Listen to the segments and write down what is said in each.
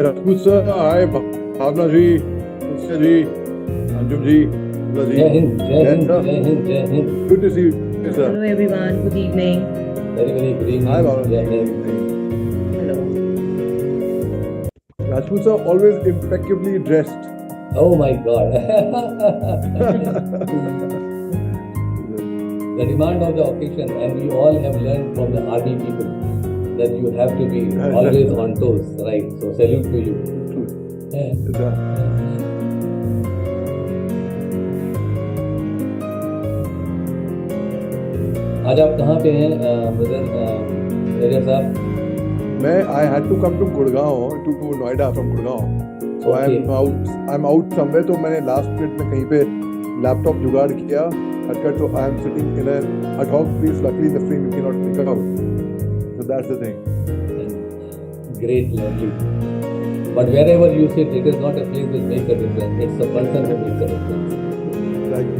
Hi Rajput sir, hi Bhavna ji, Purshkar ji, Anjum ji, Abdullah ji. Jai Hind, Jai Yes, Hind, sir. Jai Hind, Jai Hind. Good to see you, sir. Hello everyone, good evening. Very, very good evening. Hi Bhavna Jai ji, good Hind. evening. Hello. Rajput sir always impeccably dressed. Oh my God. The demand of the occasion, and we all have learned from the army people that you have to be always on toes, right? So salute to you. Yes, sir. आज आप कहाँ पे हैं brother major साहब? I had to come to Gurgaon, to Noida from Gurgaon. So Okay. I'm out somewhere. तो मैंने last minute में कहीं पे laptop जुगाड़ किया. हटकर तो I am sitting in an ad hoc place. Luckily the frame you cannot pick out. So that's the thing. Great, lovely. But wherever you sit, it is not a place which makes a difference. It's a person who makes a difference. Like,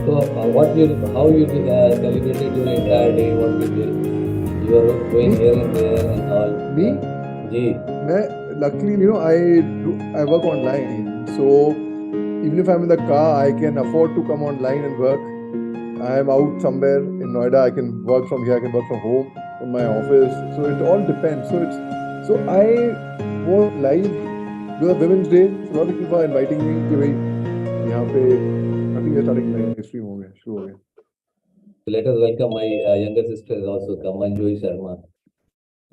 So, how you celebrated your entire day? What you did? You were going here and there and all. Me? Ji. Luckily, I work online. So even if I'm in the car, I can afford to come online and work. I am out somewhere in Noida. I can work from here. I can work from home, from my office. So it all depends. So I was live. It was Women's Day. So a lot of people are inviting me. कि भाई यहाँ पे I think we're starting live stream हो गया, शुरू हो गया. So let us welcome my younger sister also, Manju Sharma.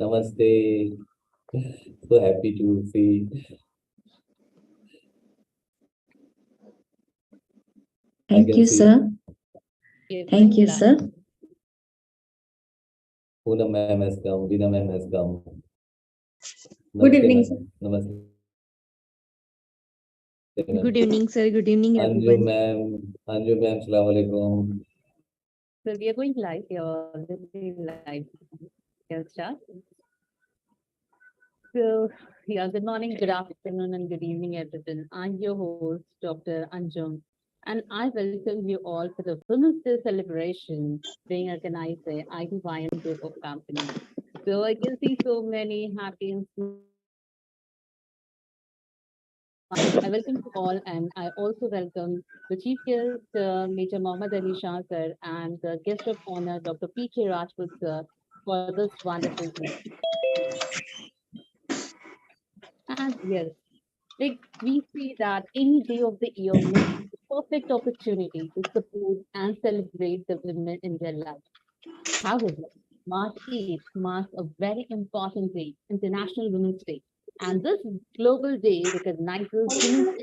Namaste. So happy to see. Thank you, sir. Thank you, sir. Poonam ma'am has come. Veena ma'am has come. Good evening, sir. Namaste. Good evening, sir. Good evening, Anju everyone. ma'am, Assalamu alaikum. So we are going live. We are already live. Can start. So yeah, good morning, good afternoon, and good evening, everyone. I'm your host, Dr. Anjum, and I welcome you all for the Women's Day celebration being organized by IDYM Group of Companies. So I can see so many happy and I welcome you all, and I also welcome the chief guest, Major Mohammad Ali Shah sir, and the guest of honor, Dr. P.K. Rajput sir, for this wonderful day. And yes, like we see that any day of the year may be the perfect opportunity to support and celebrate the women in their life. However, March 8th marks a very important day, International Women's Day. And this global day recognizes women's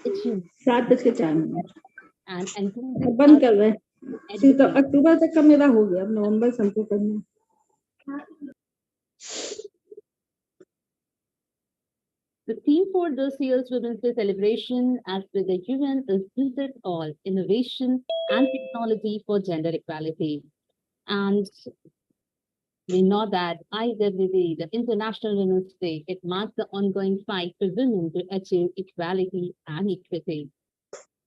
achievements 7:04 and encourages बंद us कर रहे हैं to तो advocate. अक्टूबर तक का मेरा हो गया, अब नवंबर से हमको करना है. The theme for this year's Women's Day celebration, as per the UN, is Build It All Innovation and Technology for Gender Equality. And we know that IWD, the International Women's Day, it marks the ongoing fight for women to achieve equality and equity.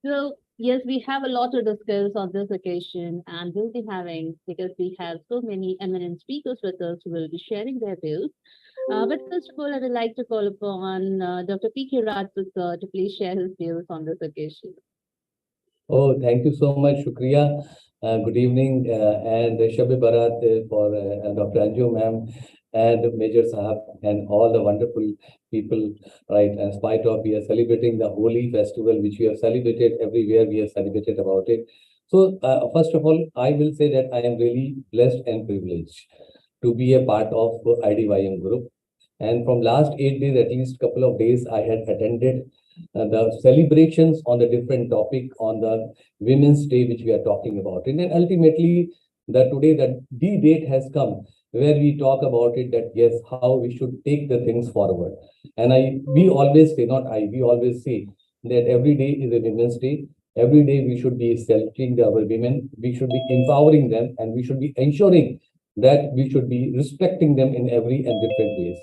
So, yes, we have a lot to discuss on this occasion, and we'll be having, because we have so many eminent speakers with us who will be sharing their views. But first of all, I would like to call upon Dr. P.K. Rajput sir to please share his views on this occasion. Oh, thank you so much, Shukriya. Good evening, and Shabi Barat for Dr. Anju ma'am and Major Sahab and all the wonderful people, right? In spite of we are celebrating the Holi festival, which we have celebrated everywhere, we have celebrated about it. So, first of all, I will say that I am really blessed and privileged to be a part of IDYM group. And from last 8 days, at least couple of days, I had attended the celebrations on the different topic on the Women's Day, which we are talking about. And then ultimately, the date has come where we talk about it that yes, how we should take the things forward. And we always say, not I, we always say that every day is a Women's Day. Every day we should be celebrating our women. We should be empowering them, and we should be ensuring that we should be respecting them in every and different ways.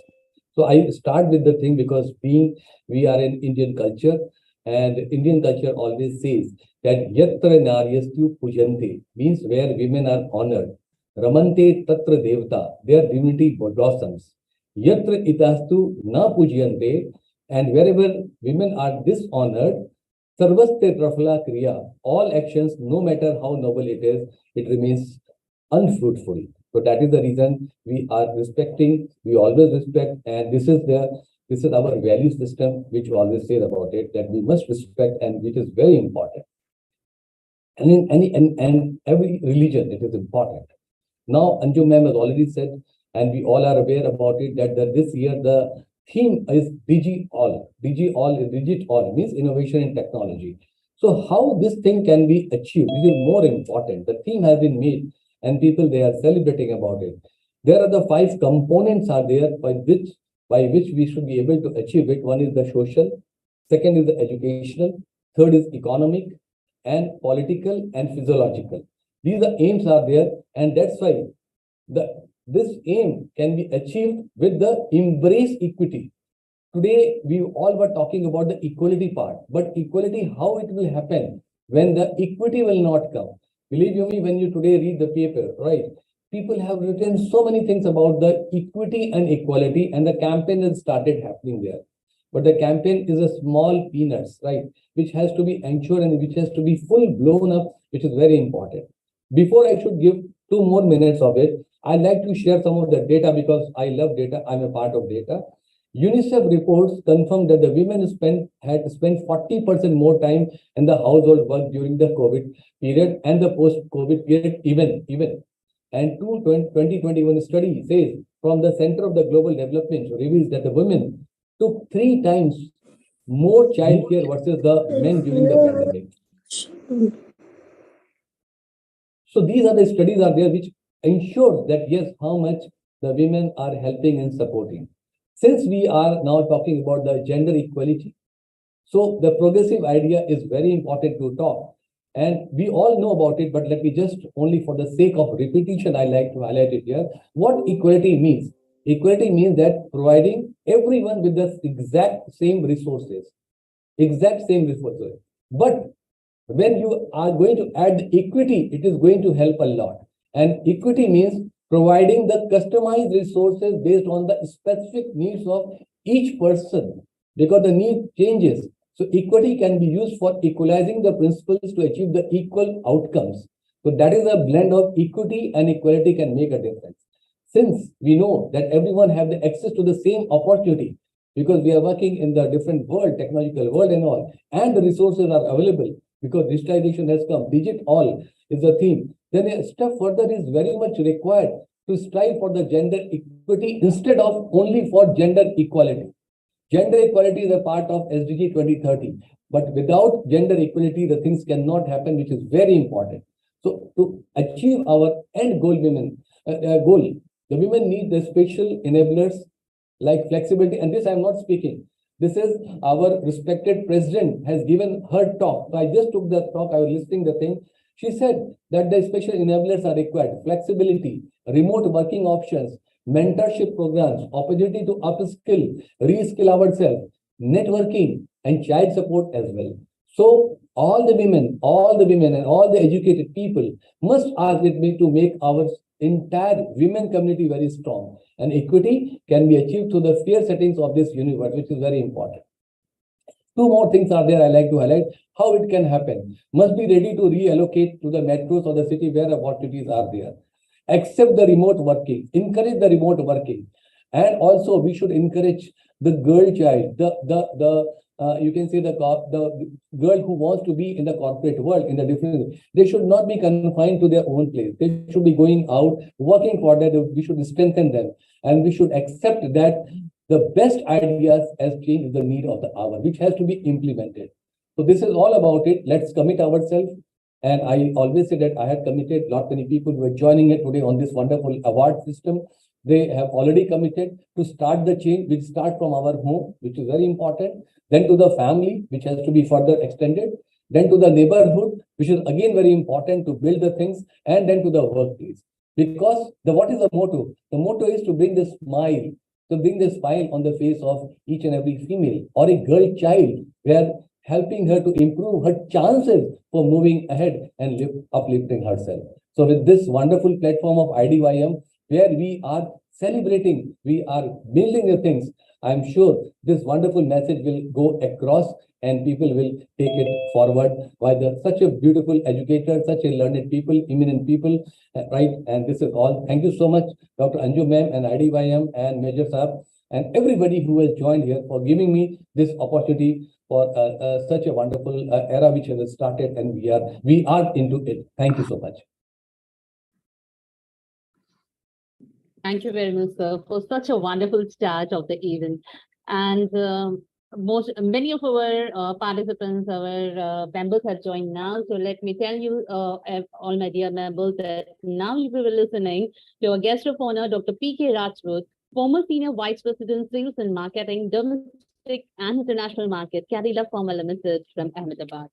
So I start with the thing because we are in Indian culture, and Indian culture always says that yatra naryastu pujante means where women are honored. Ramante tatra devata, their divinity blossoms. Yatra itastu na pujyante, and wherever women are dishonored, sarvaste trafala kriya, all actions, no matter how noble it is, it remains unfruitful. So that is the reason we are respecting, we always respect, and this is our value system, which we always say about it, that we must respect, and which is very important. And in any and every religion, it is important. Now, Anju ma'am has already said, and we all are aware about it, that this year the theme is Digi All. Digi All is Digit All, means innovation in technology. So how this thing can be achieved, this is more important. The theme has been made and people, they are celebrating about it. There are the 5 components are there by which we should be able to achieve it. One is the social, second is the educational, third is economic, and political and physiological. These are aims are there, and that's why this aim can be achieved with the embrace equity. Today, we all were talking about the equality part, but equality, how it will happen when the equity will not come? Believe you me, when you today read the paper, right? People have written so many things about the equity and equality, and the campaign has started happening there. But the campaign is a small peanuts, right? Which has to be ensured and which has to be full blown up, which is very important. Before I should give 2 more minutes of it, I'd like to share some of the data because I love data. I'm a part of data. UNICEF reports confirm that the women had spent 40% more time in the household work during the COVID period and the post-COVID period even. And 2021 study says from the Center of the Global Development reveals that the women took 3 times more childcare versus the men during the pandemic. So these are the studies are there which ensures that yes, how much the women are helping and supporting. Since we are now talking about the gender equality, so the progressive idea is very important to talk. And we all know about it, but let me just only for the sake of repetition, I like to highlight it here. What equality means? Equality means that providing everyone with the exact same resources. But when you are going to add equity, it is going to help a lot. And equity means providing the customized resources based on the specific needs of each person, because the need changes. So equity can be used for equalizing the principles to achieve the equal outcomes. So that is a blend of equity and equality can make a difference. Since we know that everyone have the access to the same opportunity, because we are working in the different world, technological world and all, and the resources are available, because digitalization has come, digit all is the theme, then a step further is very much required to strive for the gender equity instead of only for gender equality. Gender equality is a part of SDG 2030, but without gender equality, the things cannot happen, which is very important. So to achieve our end goal, the women need the special enablers like flexibility, and this I'm not speaking. This is our respected president has given her talk. So I just took the talk, I was listening the thing. She said that the special enablers are required, flexibility, remote working options, mentorship programs, opportunity to upskill, reskill ourselves, networking, and child support as well. So all the women and all the educated people must ask with me to make our entire women community very strong. And equity can be achieved through the fair settings of this universe, which is very important. 2 more things are there I like to highlight. How it can happen. Must be ready to reallocate to the metros or the city where opportunities are there. Accept the remote working. Encourage the remote working. And also we should encourage the girl child, you can say the girl who wants to be in the corporate world in the different. They should not be confined to their own place. They should be going out, working for that. We should strengthen them, and we should accept that the best ideas as change is the need of the hour, which has to be implemented. So this is all about it. Let's commit ourselves. And I always say that I had committed. Not many people who are joining it today on this wonderful award system. They have already committed to start the change, which start from our home, which is very important. Then to the family, which has to be further extended. Then to the neighborhood, which is again very important to build the things. And then to the workplace. Because what is the motto? The motto is to bring the smile to bring the smile on the face of each and every female or a girl child. We are helping her to improve her chances for moving ahead and uplifting herself. So with this wonderful platform of IDYM, where we are celebrating, we are building the things, I'm sure this wonderful message will go across and people will take it forward by such a beautiful educator, such a learned people, eminent people, right? And this is all. Thank you so much, Dr. Anju ma'am and IDYM and Major Saab and everybody who has joined here for giving me this opportunity for such a wonderful era which has started, and we are into it. Thank you so much. Thank you very much, sir, for such a wonderful start of the event. And many of our participants, our members have joined now. So let me tell you, all my dear members, that now you will be listening to our guest of honor, Dr. P.K. Rajput, former Senior Vice President, Sales and Marketing, Domestic and International Market, Cadila Pharma Limited from Ahmedabad.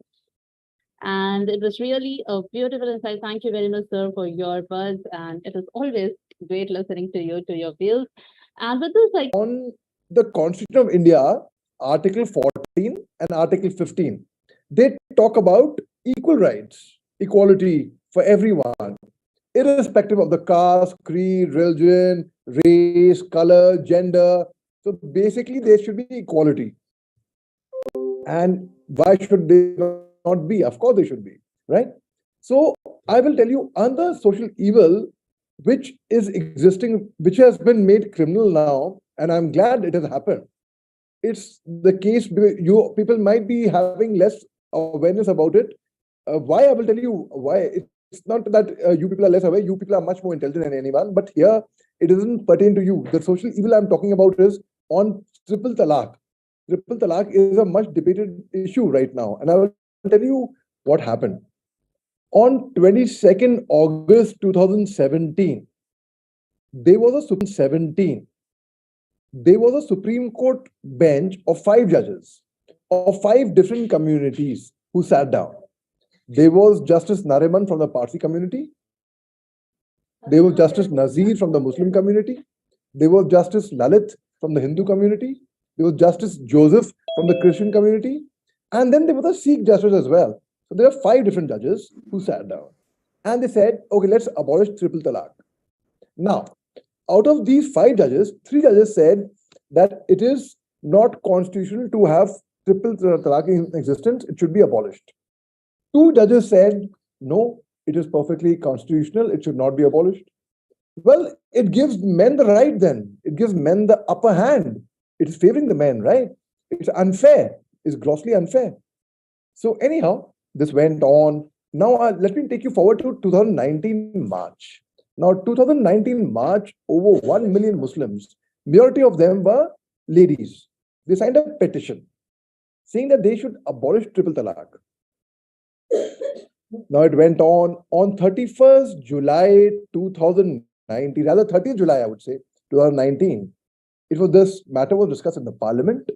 And it was really a beautiful insight. Thank you very much, sir, for your buzz. And it is always great listening to you, to your views. And with this, on the Constitution of India, Article 14 and Article 15, they talk about equal rights, equality for everyone, irrespective of the caste, creed, religion, race, color, gender. So basically, there should be equality. And why should they not be? Of course, they should be, right? So I will tell you, under social evil, which is existing, which has been made criminal now, and I'm glad it has happened. It's the case you people might be having less awareness about it. Why? I will tell you why. It's not that you people are less aware. You people are much more intelligent than anyone. But here, it doesn't pertain to you. The social evil I'm talking about is on triple talaq. Triple talaq is a much debated issue right now, and I will tell you what happened. On 22nd August 2017, there was a Supreme Court bench of 5 judges of 5 different communities who sat down. There was Justice Nariman from the Parsi community. There was Justice Nazir from the Muslim community. There was Justice Lalit from the Hindu community. There was Justice Joseph from the Christian community. And then there was a Sikh justice as well. So there are 5 different judges who sat down. And they said, okay, let's abolish triple talaq. Now, out of these 5 judges, 3 judges said that it is not constitutional to have triple talaq in existence. It should be abolished. 2 judges said, no, it is perfectly constitutional. It should not be abolished. Well, it gives men the right then. It gives men the upper hand. It is favoring the men, right? It's unfair. It's grossly unfair. So anyhow, this went on. Now, let me take you forward to 2019 March. Now, 2019 March, over 1 million Muslims, majority of them were ladies. They signed a petition saying that they should abolish triple talaq. Now, it went on 31st July 2019, rather 30th July, I would say, 2019. This matter was discussed in the parliament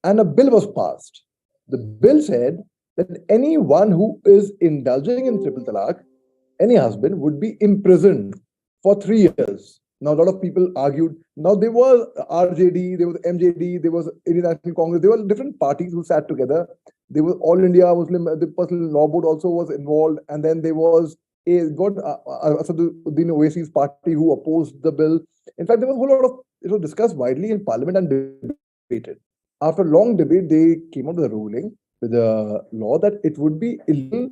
and a bill was passed. The bill said that anyone who is indulging in triple talaq, any husband, would be imprisoned for 3 years. Now, a lot of people argued. Now, there was RJD, there was MJD, there was Indian National Congress. There were different parties who sat together. There was All India Muslim, the Personal Law Board also was involved. And then there was Asaduddin Owaisi's party who opposed the bill. In fact, there was a whole lot of, it was discussed widely in parliament and debated. After a long debate, they came out with a ruling, with a law that it would be illegal,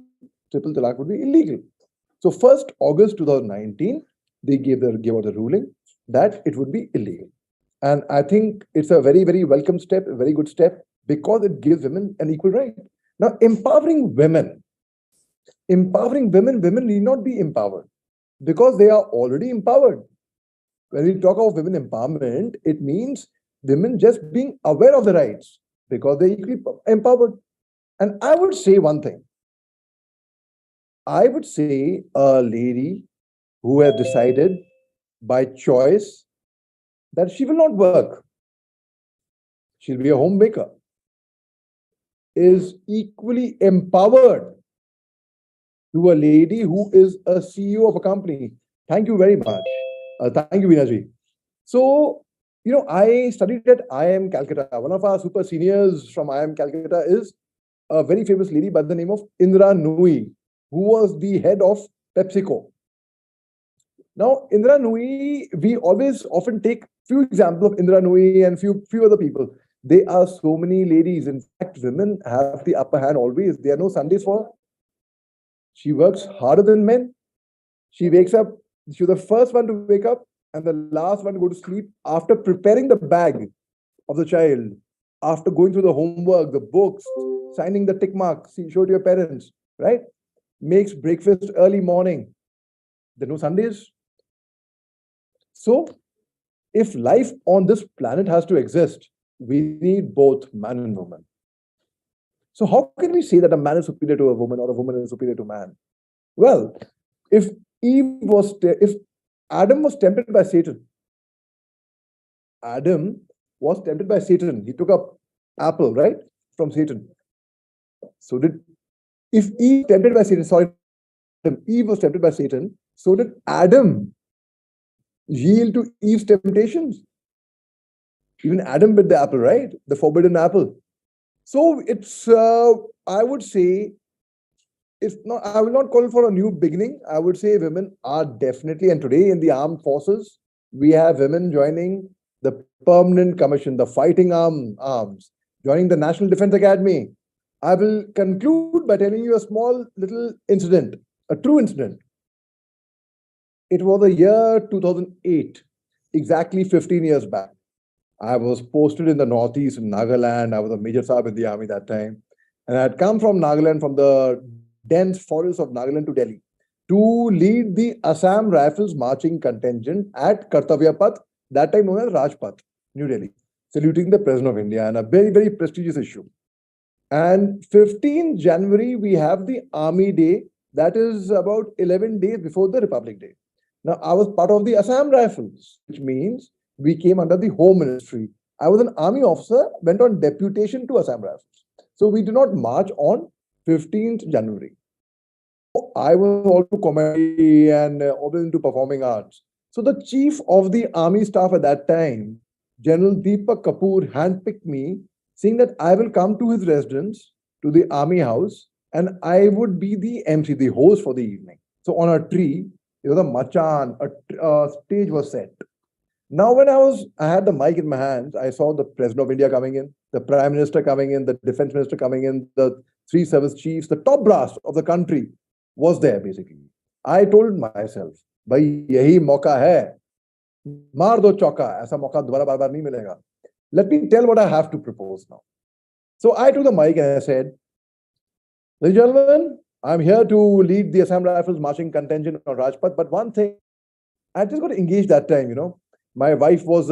triple talaq would be illegal. So 1st August 2019, they gave out the ruling that it would be illegal. And I think it's a very, very welcome step, a very good step, because it gives women an equal right. Now, empowering women, women need not be empowered because they are already empowered. When we talk of women empowerment, it means women just being aware of the rights because they're equally empowered. And I would say one thing. I would say a lady who has decided by choice that she will not work, she'll be a homemaker, is equally empowered to a lady who is a CEO of a company. Thank you very much. Thank you, Vinaji. So I studied at IIM Calcutta. One of our super seniors from IIM Calcutta is a very famous lady by the name of Indra Nui, who was the head of PepsiCo. Now, Indra Nui, we always often take few examples of Indra Nui and few other people. There are so many ladies. In fact, women have the upper hand always. There are no Sundays for her. She works harder than men. She wakes up, she's the first one to wake up and the last one to go to sleep after preparing the bag of the child, after going through the homework, the books, signing the tick mark, show to your parents, right? Makes breakfast early morning. There are no Sundays. So, if life on this planet has to exist, we need both man and woman. So, how can we say that a man is superior to a woman or a woman is superior to man? Well, if if Adam was tempted by Satan, Adam was tempted by Satan. He took up apple, right, from Satan. So did if Eve tempted by Satan, sorry, Eve was tempted by Satan, so did Adam yield to Eve's temptations. Even Adam bit the apple, right? The forbidden apple. So it's, I would say, it's not, I will not call for a new beginning. I would say women are definitely, and today in the armed forces, we have women joining the permanent commission, the fighting arms, joining the National Defense Academy. I will conclude by telling you a small little incident, a true incident. It was the year 2008, exactly 15 years back. I was posted in the northeast in Nagaland. I was a major sahib in the army that time. And I had come from Nagaland, from the dense forests of Nagaland to Delhi to lead the Assam Rifles marching contingent at Kartavya Path, that time known as Rajpath, New Delhi, saluting the President of India, and a very, very prestigious issue. And 15 January, we have the Army Day, that is about 11 days before the Republic Day. Now, I was part of the Assam Rifles, which means we came under the Home Ministry. I was an army officer, went on deputation to Assam Rifles. So we did not march on 15th January. I was also comedy and always into performing arts. So the chief of the army staff at that time, General Deepak Kapoor, handpicked me, saying that I will come to his residence, to the army house, and I would be the MC, the host for the evening. So on a tree, there was a machan, a stage was set. Now, when I had the mic in my hands, I saw the President of India coming in, the Prime Minister coming in, the Defense Minister coming in, the three service chiefs, the top brass of the country was there basically. I told myself, भाई यही मौका है, मार दो चौका, ऐसा मौका दोबारा बार बार नहीं मिलेगा. Let me tell what I have to propose now. So I took the mic and I said, ladies and gentlemen, I'm here to lead the Assam Rifles marching contingent on Rajpath, but one thing, I just got engaged that time, My wife was,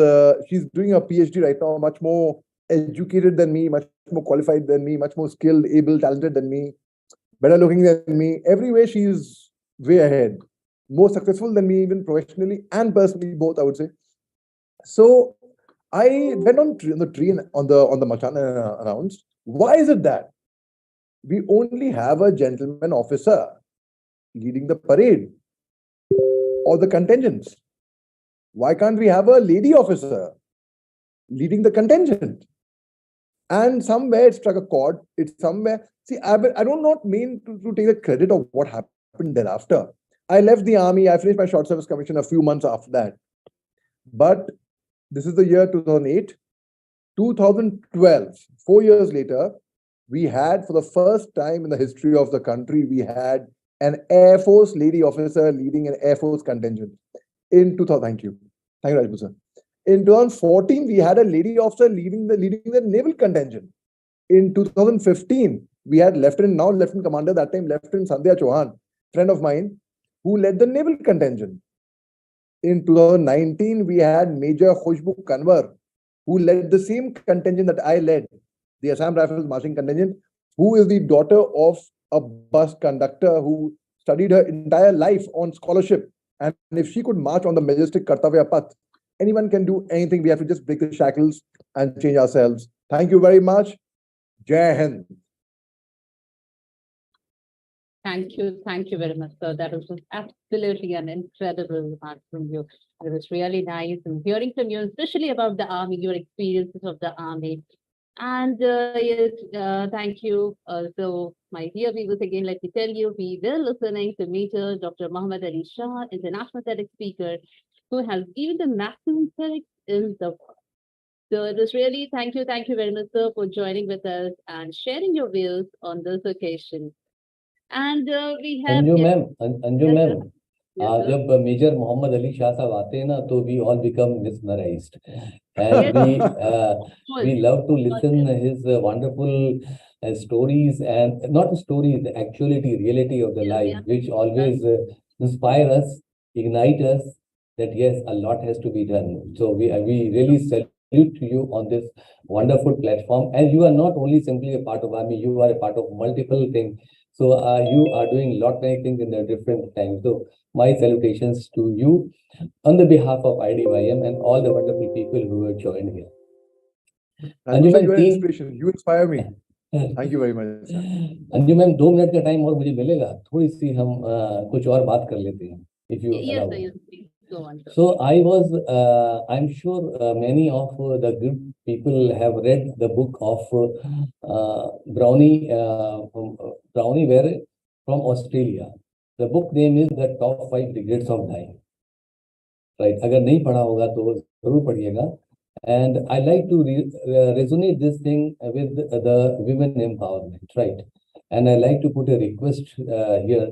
she's doing a PhD right now, much more educated than me, much more qualified than me, much more skilled, able, talented than me, better looking than me. Every way she's way ahead, more successful than me, even professionally and personally, both, I would say. So I went on the tree and on the machan and announced, why is it that we only have a gentleman officer leading the parade or the contingents? Why can't we have a lady officer leading the contingent? And somewhere it struck a chord. It's somewhere. See, I do not mean to take the credit of what happened thereafter. I left the army. I finished my short service commission a few months after that. But this is the year 2008. 2012, 4 years later, we had, for the first time in the history of the country, we had an Air Force lady officer leading an Air Force contingent. In 2000, thank you, Rajput sir. In 2014, we had a lady officer leading the naval contingent. In 2015, we had now Lieutenant Commander, that time Lieutenant Sandhya Chauhan, friend of mine, who led the naval contingent. In 2019, we had Major Khushbu Kanwar, who led the same contingent that I led, the Assam Rifles marching contingent, who is the daughter of a bus conductor who studied her entire life on scholarship. And if she could march on the majestic Kartavya Path, anyone can do anything. We have to just break the shackles and change ourselves. Thank you very much. Jai Hind. Thank you very much, sir. That was just absolutely an incredible remark from you. It was really nice and hearing from you, especially about the army, your experiences of the army. And yes, thank you. So, my dear viewers, again, let me tell you, we were listening to Major Dr. Muhammad Ali Shah, international TEDx speaker, who has given the maximum TEDx in the world. So it was really thank you very much, sir, for joining with us and sharing your views on this occasion. And we have Anju yes, ma'am, Anju yes, ma'am, sir. Yes, sir. जब major Mohammad Ali Shah साहब आते हैं ना तो we all become mesmerized and Yes, we of course. love to Of course, listen yes. his wonderful stories, and not stories, the actuality, reality of the Yes, life, yeah. which always inspire us, ignite us, that yes, a lot has to be done. So we really salute to you on this wonderful platform, and you are not only simply a part of army, you are a part of multiple things. So you are doing lot many things in the different times. So my salutations to you on the behalf of IDYM and all the wonderful people who have joined here. Ranju sir, Anjuman you are an तीन inspiration. You inspire me. Thank you very much, sir. Anjuman 2 minute का time और मुझे मिलेगा, थोड़ी सी हम कुछ और बात कर लेते हैं, if you Yes, allow. sir. Yes, please go on, sir. So I'm sure many of the good people have read the book of Brownie Ware from Australia. The book name is The Top 5 Regrets of Dying. Right? अगर नहीं पढ़ा होगा तो जरूर पढ़िएगा. And I like to resonate this thing with the women empowerment, right? And I like to put a request here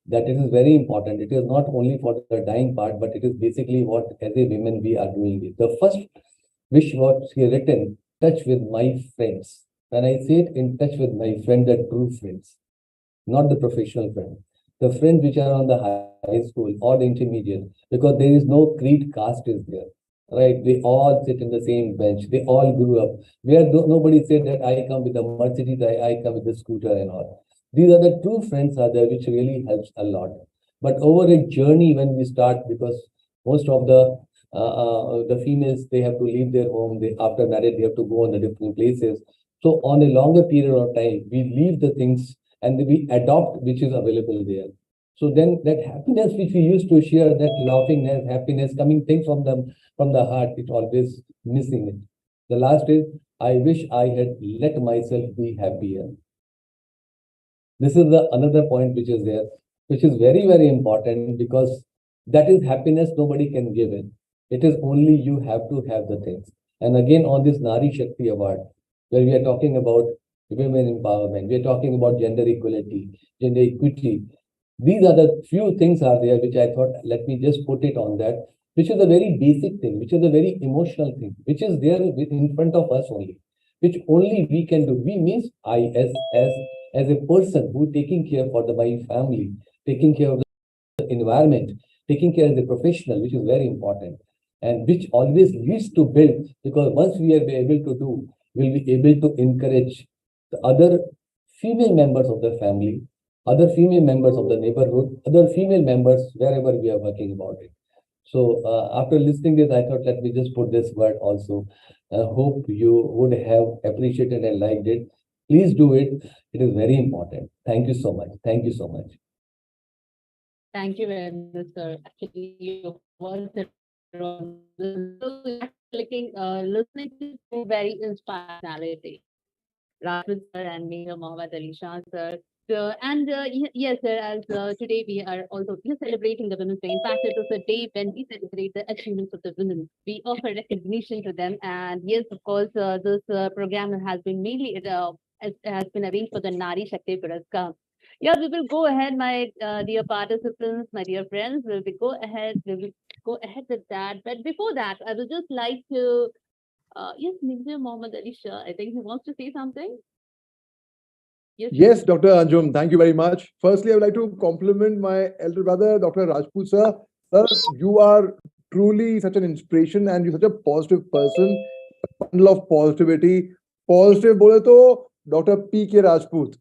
that it is very important. It is not only for the dying part, but it is basically what as a women we are doing it. The first wish was here written, touch with my friends. When I say it, in touch with my friend, the true friends, not the professional friend. The friends which are on the high school or the intermediate, because there is no creed caste is there, right? They all sit in the same bench. They all grew up. Where nobody said that I come with a Mercedes, I come with a scooter and all. These are the true friends are there, which really helps a lot. But over a journey when we start, because most of the females, they have to leave their home. They after marriage they have to go on the different places. So on a longer period of time, we leave the things and we adopt which is available there. So then that happiness which we used to share, that laughingness, happiness coming things from the heart, it always missing it. The last is, I wish I had let myself be happier. This is the another point which is there, which is very, very important, because that is happiness nobody can give it. It is only you have to have the things. And again, on this Nari Shakti award, where we are talking about women empowerment, we are talking about gender equality, gender equity. These are the few things are there which I thought, let me just put it on that, which is a very basic thing, which is a very emotional thing, which is there in front of us only, which only we can do. We means I as a person who taking care for my family, taking care of the environment, taking care of the professional, which is very important, and which always leads to build, because once we are able to do, we'll be able to encourage the other female members of the family, other female members of the neighborhood, other female members wherever we are working about it. So after listening this, I thought let me just put this word also. Hope you would have appreciated and liked it. Please do it. It is very important. Thank you so much. Thank you so much. Thank you very much, sir. Actually, your words are on listening to two very inspiring personality, Rajput sir and Mir Mohammad Ali Shah sir. So, and yes, sir, as today we are also celebrating the Women's Day. In fact, it is a day when we celebrate the achievements of the women. We offer recognition to them. And yes, of course, this program has been mainly has been arranged for the Nari Shakti Purshkar. Yeah, we will go ahead, my dear participants, my dear friends. We will go ahead with that. But before that, I would just like to, yes, Mr. Mohammed Ali Shah, I think he wants to say something. Yes, Dr. Anjum, thank you very much. Firstly, I would like to compliment my elder brother, Dr. Rajput sir. Sir, you are truly such an inspiration and you're such a positive person, a bundle of positivity. Positive बोले तो Dr. P.K. Rajput.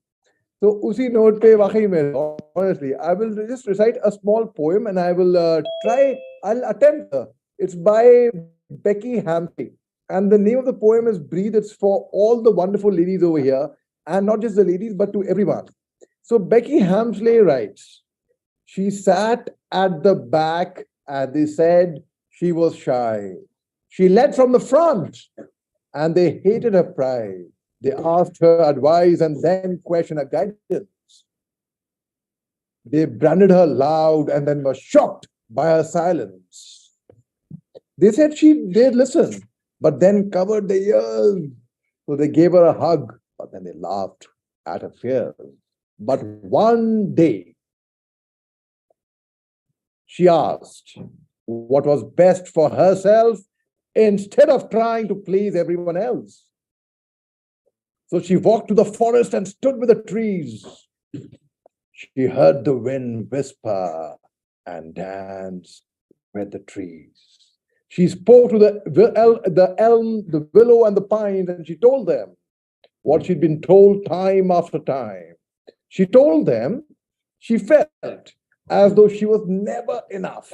So उसी note पे वाकई में honestly, I will just recite a small poem and I will I'll attempt. It's by Becky Hampton. And the name of the poem is Breathe. It's for all the wonderful ladies over here. And not just the ladies, but to everyone. So Becky Hamsley writes, she sat at the back and they said she was shy. She led from the front and they hated her pride. They asked her advice and then questioned her guidance. They branded her loud and then were shocked by her silence. They said she did listen, but then covered their ears. So they gave her a hug, but then they laughed at her fears. But one day, she asked what was best for herself instead of trying to please everyone else. So she walked to the forest and stood with the trees. She heard the wind whisper and danced with the trees. She spoke to the elm, the willow, and the pines, and she told them what she'd been told time after time. She told them she felt as though she was never enough.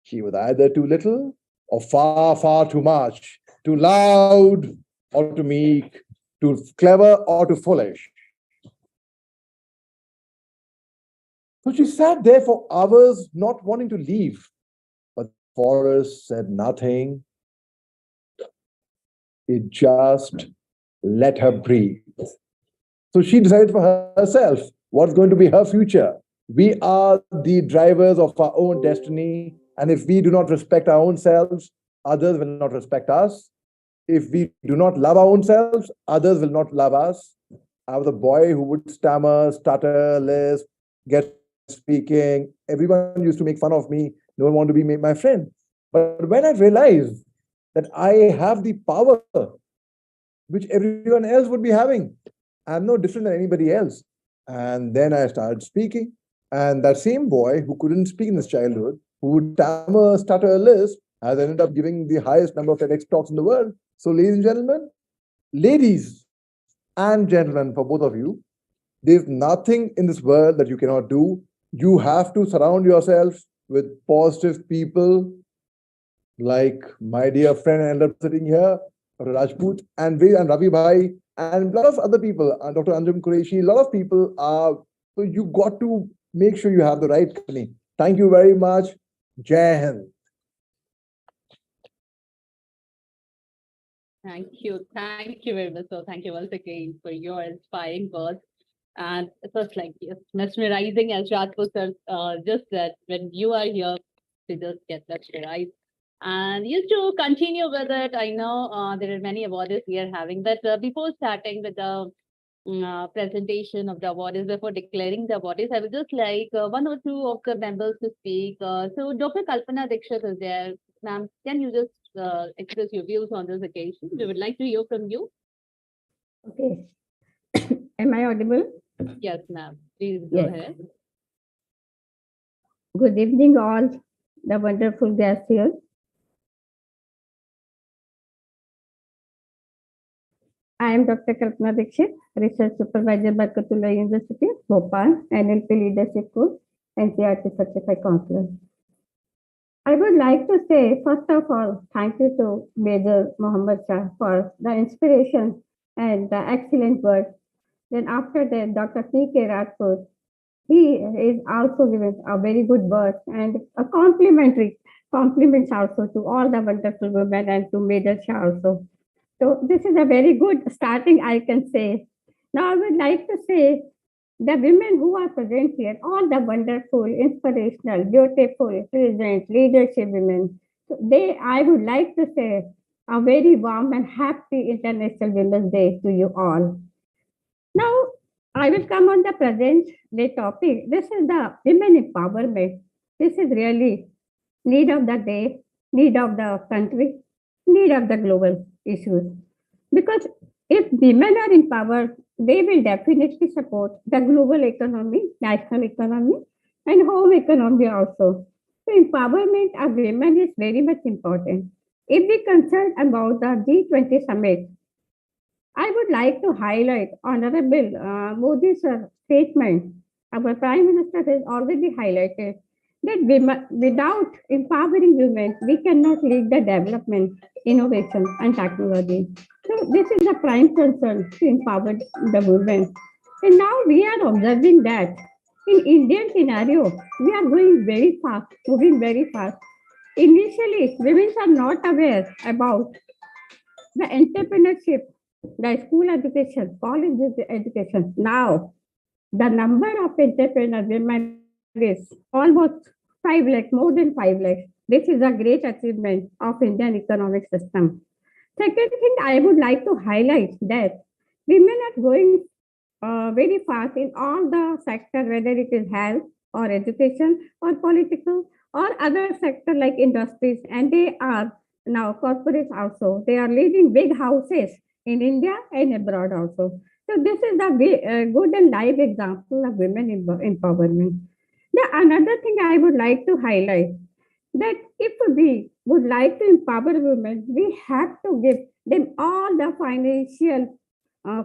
She was either too little or far, far too much, too loud or too meek, too clever or too foolish. So she sat there for hours, not wanting to leave. But the forest said nothing. It just let her breathe. So she decided for herself what's going to be her future. We are the drivers of our own destiny. And if we do not respect our own selves, others will not respect us. If we do not love our own selves, others will not love us. I was a boy who would stammer, stutter, lisp, get speaking. Everyone used to make fun of me. No one wanted to be my friend. But when I realized that I have the power which everyone else would be having, I'm no different than anybody else. And then I started speaking. And that same boy who couldn't speak in his childhood, who would stammer, stutter, lisp, has ended up giving the highest number of TEDx talks in the world. So, ladies and gentlemen, for both of you, there's nothing in this world that you cannot do. You have to surround yourself with positive people like my dear friend ended up sitting here, Dr. Rajput, and Ravi Bhai, and a lot of other people, Dr. Anjum Qureshi, a lot of people are. So you got to make sure you have the right company. Thank you very much. Jai Hind. Thank you. Thank you very much. So thank you once again for your inspiring words. And it was like mesmerizing, as Rajput sir just said, when you are here, we just get mesmerized. And just to continue with it, I know there are many awards we are having, but before starting with the presentation of the awards, before declaring the awards, I would just like one or two of the members to speak. So Dr. Kalpana Dikshit is there. Ma'am, can you just express your views on this occasion? We would like to hear from you. Okay. Am I audible? Yes, ma'am. Please go ahead. Good evening, all the wonderful guests here. I am Dr. Kalpana Dikshit, Research Supervisor, Barkatullah University, Bhopal, NLP Leadership Course, NCRT Certified Counselor. I would like to say, first of all, thank you to Major Mohammed Shah for the inspiration and the excellent work. Then after that, Dr. P.K. Rajput, he is also given a very good word and a compliments also to all the wonderful women and to Major Shah also. So this is a very good starting, I can say. Now I would like to say the women who are present here, all the wonderful, inspirational, beautiful, present leadership women. So I would like to say a very warm and happy International Women's Day to you all. Now I will come on the present day topic. This is the women empowerment. This is really need of the day, need of the country, need of the global issues. Because if women are empowered, they will definitely support the global economy, national economy, and home economy also. So empowerment of women is very much important. If we concern about the G20 summit, I would like to highlight Honorable Modi's statement. Our Prime Minister has already highlighted that without empowering women, we cannot lead the development, innovation, and technology. So this is the prime concern to empower the women. And now we are observing that in Indian scenario, we are going very fast, moving very fast. Initially, women are not aware about the entrepreneurship, the school education, college education. Now, the number of entrepreneur women is almost 5 lakh, more than 5 lakhs. This is a great achievement of Indian economic system. Second thing I would like to highlight that women are going very fast in all the sector, whether it is health or education or political or other sector like industries, and they are now corporates also. They are leading big houses in India and abroad also. So this is the good and live example of women empowerment. The another thing I would like to highlight that if we would like to empower women, we have to give them all the financial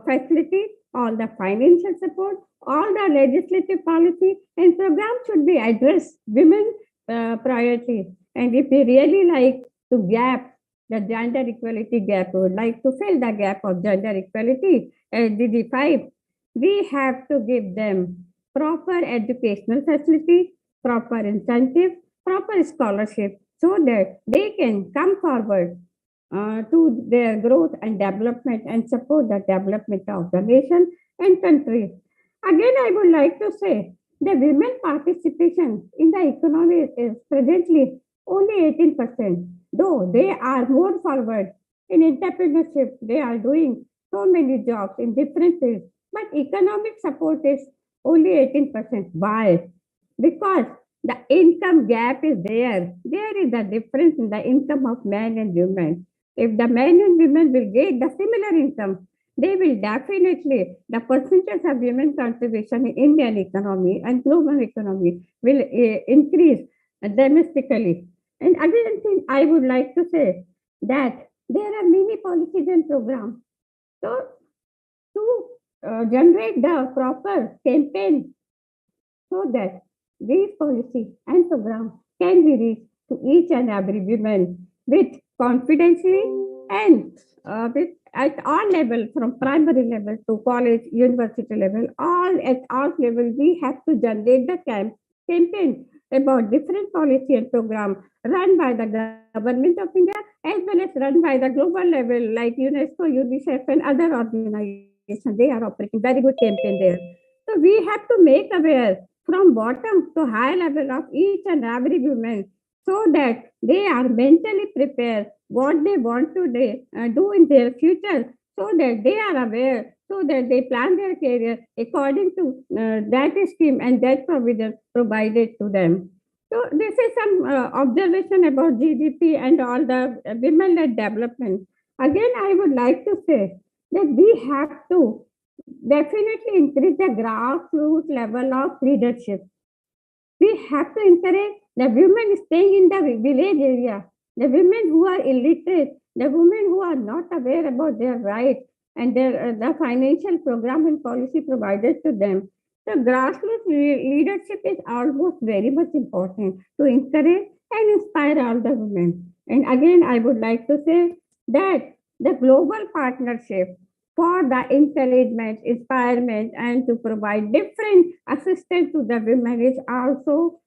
facilities, all the financial support, all the legislative policy and programs should be addressed women priority. And if we really like to gap the gender equality gap, we would like to fill the gap of gender equality DD5, we have to give them proper educational facility, proper incentive, proper scholarship so that they can come forward to their growth and development and support the development of the nation and country. Again, I would like to say the women participation in the economy is presently only 18%, though they are more forward in entrepreneurship. They are doing so many jobs in different fields, but economic support is only 18%. Why? Because the income gap is there. There is a difference in the income of men and women. If the men and women will get the similar income, they will definitely, the percentage of women contribution in Indian economy and global economy will increase domestically. And again, thing I would like to say that there are many policies and programs. So to generate the proper campaign so that these policies and programs can be reached to each and every woman with confidently and with at all level from primary level to college, university level, all at all level, we have to generate the campaign about different policy and program run by the government of India as well as run by the global level like UNESCO, UNICEF and other organizations. They are operating very good campaign there. So we have to make aware from bottom to high level of each and every woman so that they are mentally prepared what they want to do in their future so that they are aware so that they plan their career according to that scheme and that provision provided to them. So this is some observation about GDP and all the women-led development. Again, I would like to say that we have to definitely increase the grassroots level of leadership. We have to encourage the women staying in the village area, the women who are illiterate, the women who are not aware about their rights and their the financial program and policy provided to them. So grassroots leadership is almost very much important to encourage and inspire all the women. And again, I would like to say that the global partnership for the encouragement, inspirement, and to provide different assistance to the women is also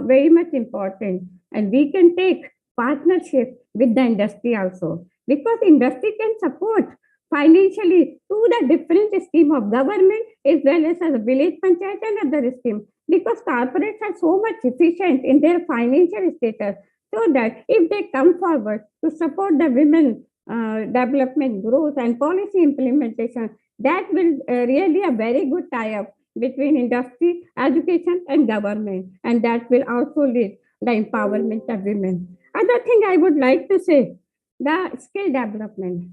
very much important. And we can take partnership with the industry also because industry can support financially to the different scheme of government as well as a village panchayat and other scheme because corporates are so much efficient in their financial status so that if they come forward to support the women development, growth, and policy implementation, that will really a very good tie-up between industry, education, and government, and that will also lead the empowerment of women. Other thing I would like to say, the skill development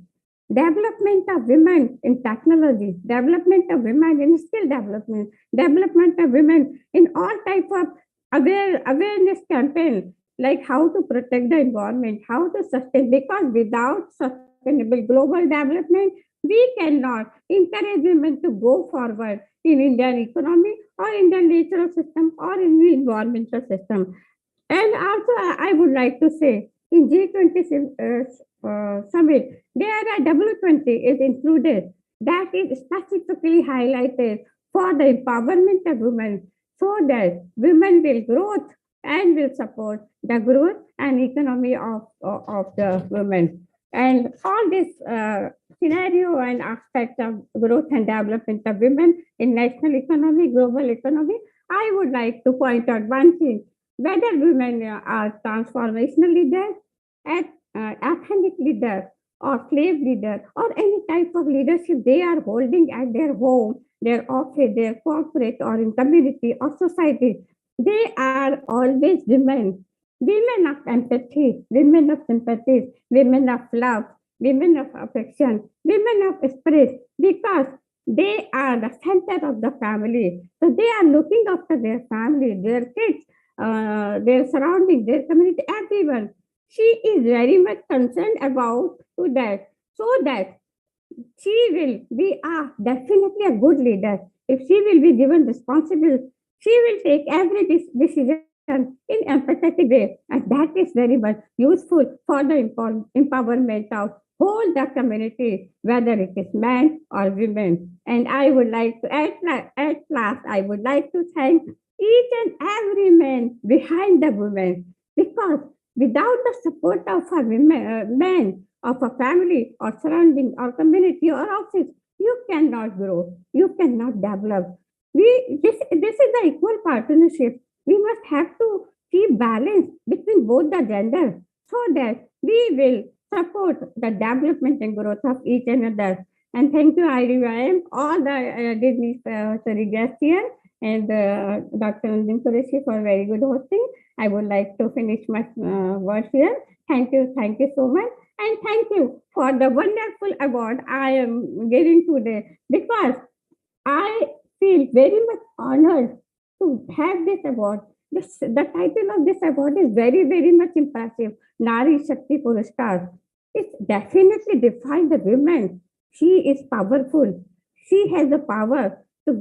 of women in technology, development of women in skill development of women in all type of awareness campaign like how to protect the environment, how to sustain, because without sustainable global development, we cannot encourage women to go forward in Indian economy or Indian natural system or in the environmental system. And also, I would like to say, in G20 summit, there are W20 is included. That is specifically highlighted for the empowerment of women, so that women will growth and will support the growth and economy of the women. And all this scenario and aspect of growth and development of women in national economy, global economy, I would like to point out one thing: whether women are transformational leaders, ethnic leaders, or slave leader, or any type of leadership they are holding at their home, their office, their corporate, or in community or society, they are always women. Women of empathy, women of sympathy, women of love, women of affection, women of spirit, because they are the center of the family. So they are looking after their family, their kids, their surroundings, their community, everyone. She is very much concerned about to that, so that she will be definitely a good leader. If she will be given responsibility, she will take every decision in empathetic way, and that is very much useful for the empowerment of whole the community, whether it is men or women. And I would like to, at last, I would like to thank each and every man behind the women, because without the support of a man, of a family or surrounding or community or office, you cannot grow, you cannot develop. This is the equal partnership. We must have to keep balance between both the gender, so that we will support the development and growth of each another. And thank you, IDYM, all the Disney guests here, and Dr. Nandan Qureshi for very good hosting. I would like to finish my words here. Thank you so much. And thank you for the wonderful award I am giving today, because I feel very much honored to have this award. The title of this award is very, very much impressive. Nari Shakti Purshkar. It definitely defines the women. She is powerful. She has the power to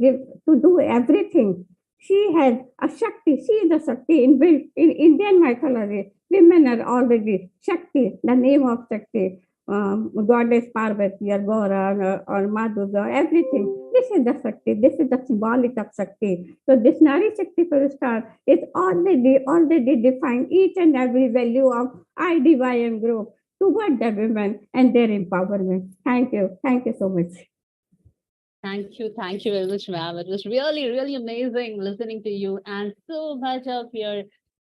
do everything. She has a Shakti. She is a Shakti in Indian mythology. Women are already Shakti, the name of Shakti. Goddess Parvati or Gaura or Madhuga, everything. This is the Shakti. This is the symbolic of Shakti. So this Nari Shakti Purskar is already defined each and every value of IDYM group toward the women and their empowerment. Thank you. Thank you so much. Thank you very much, ma'am. It was really, really amazing listening to you, and so much of your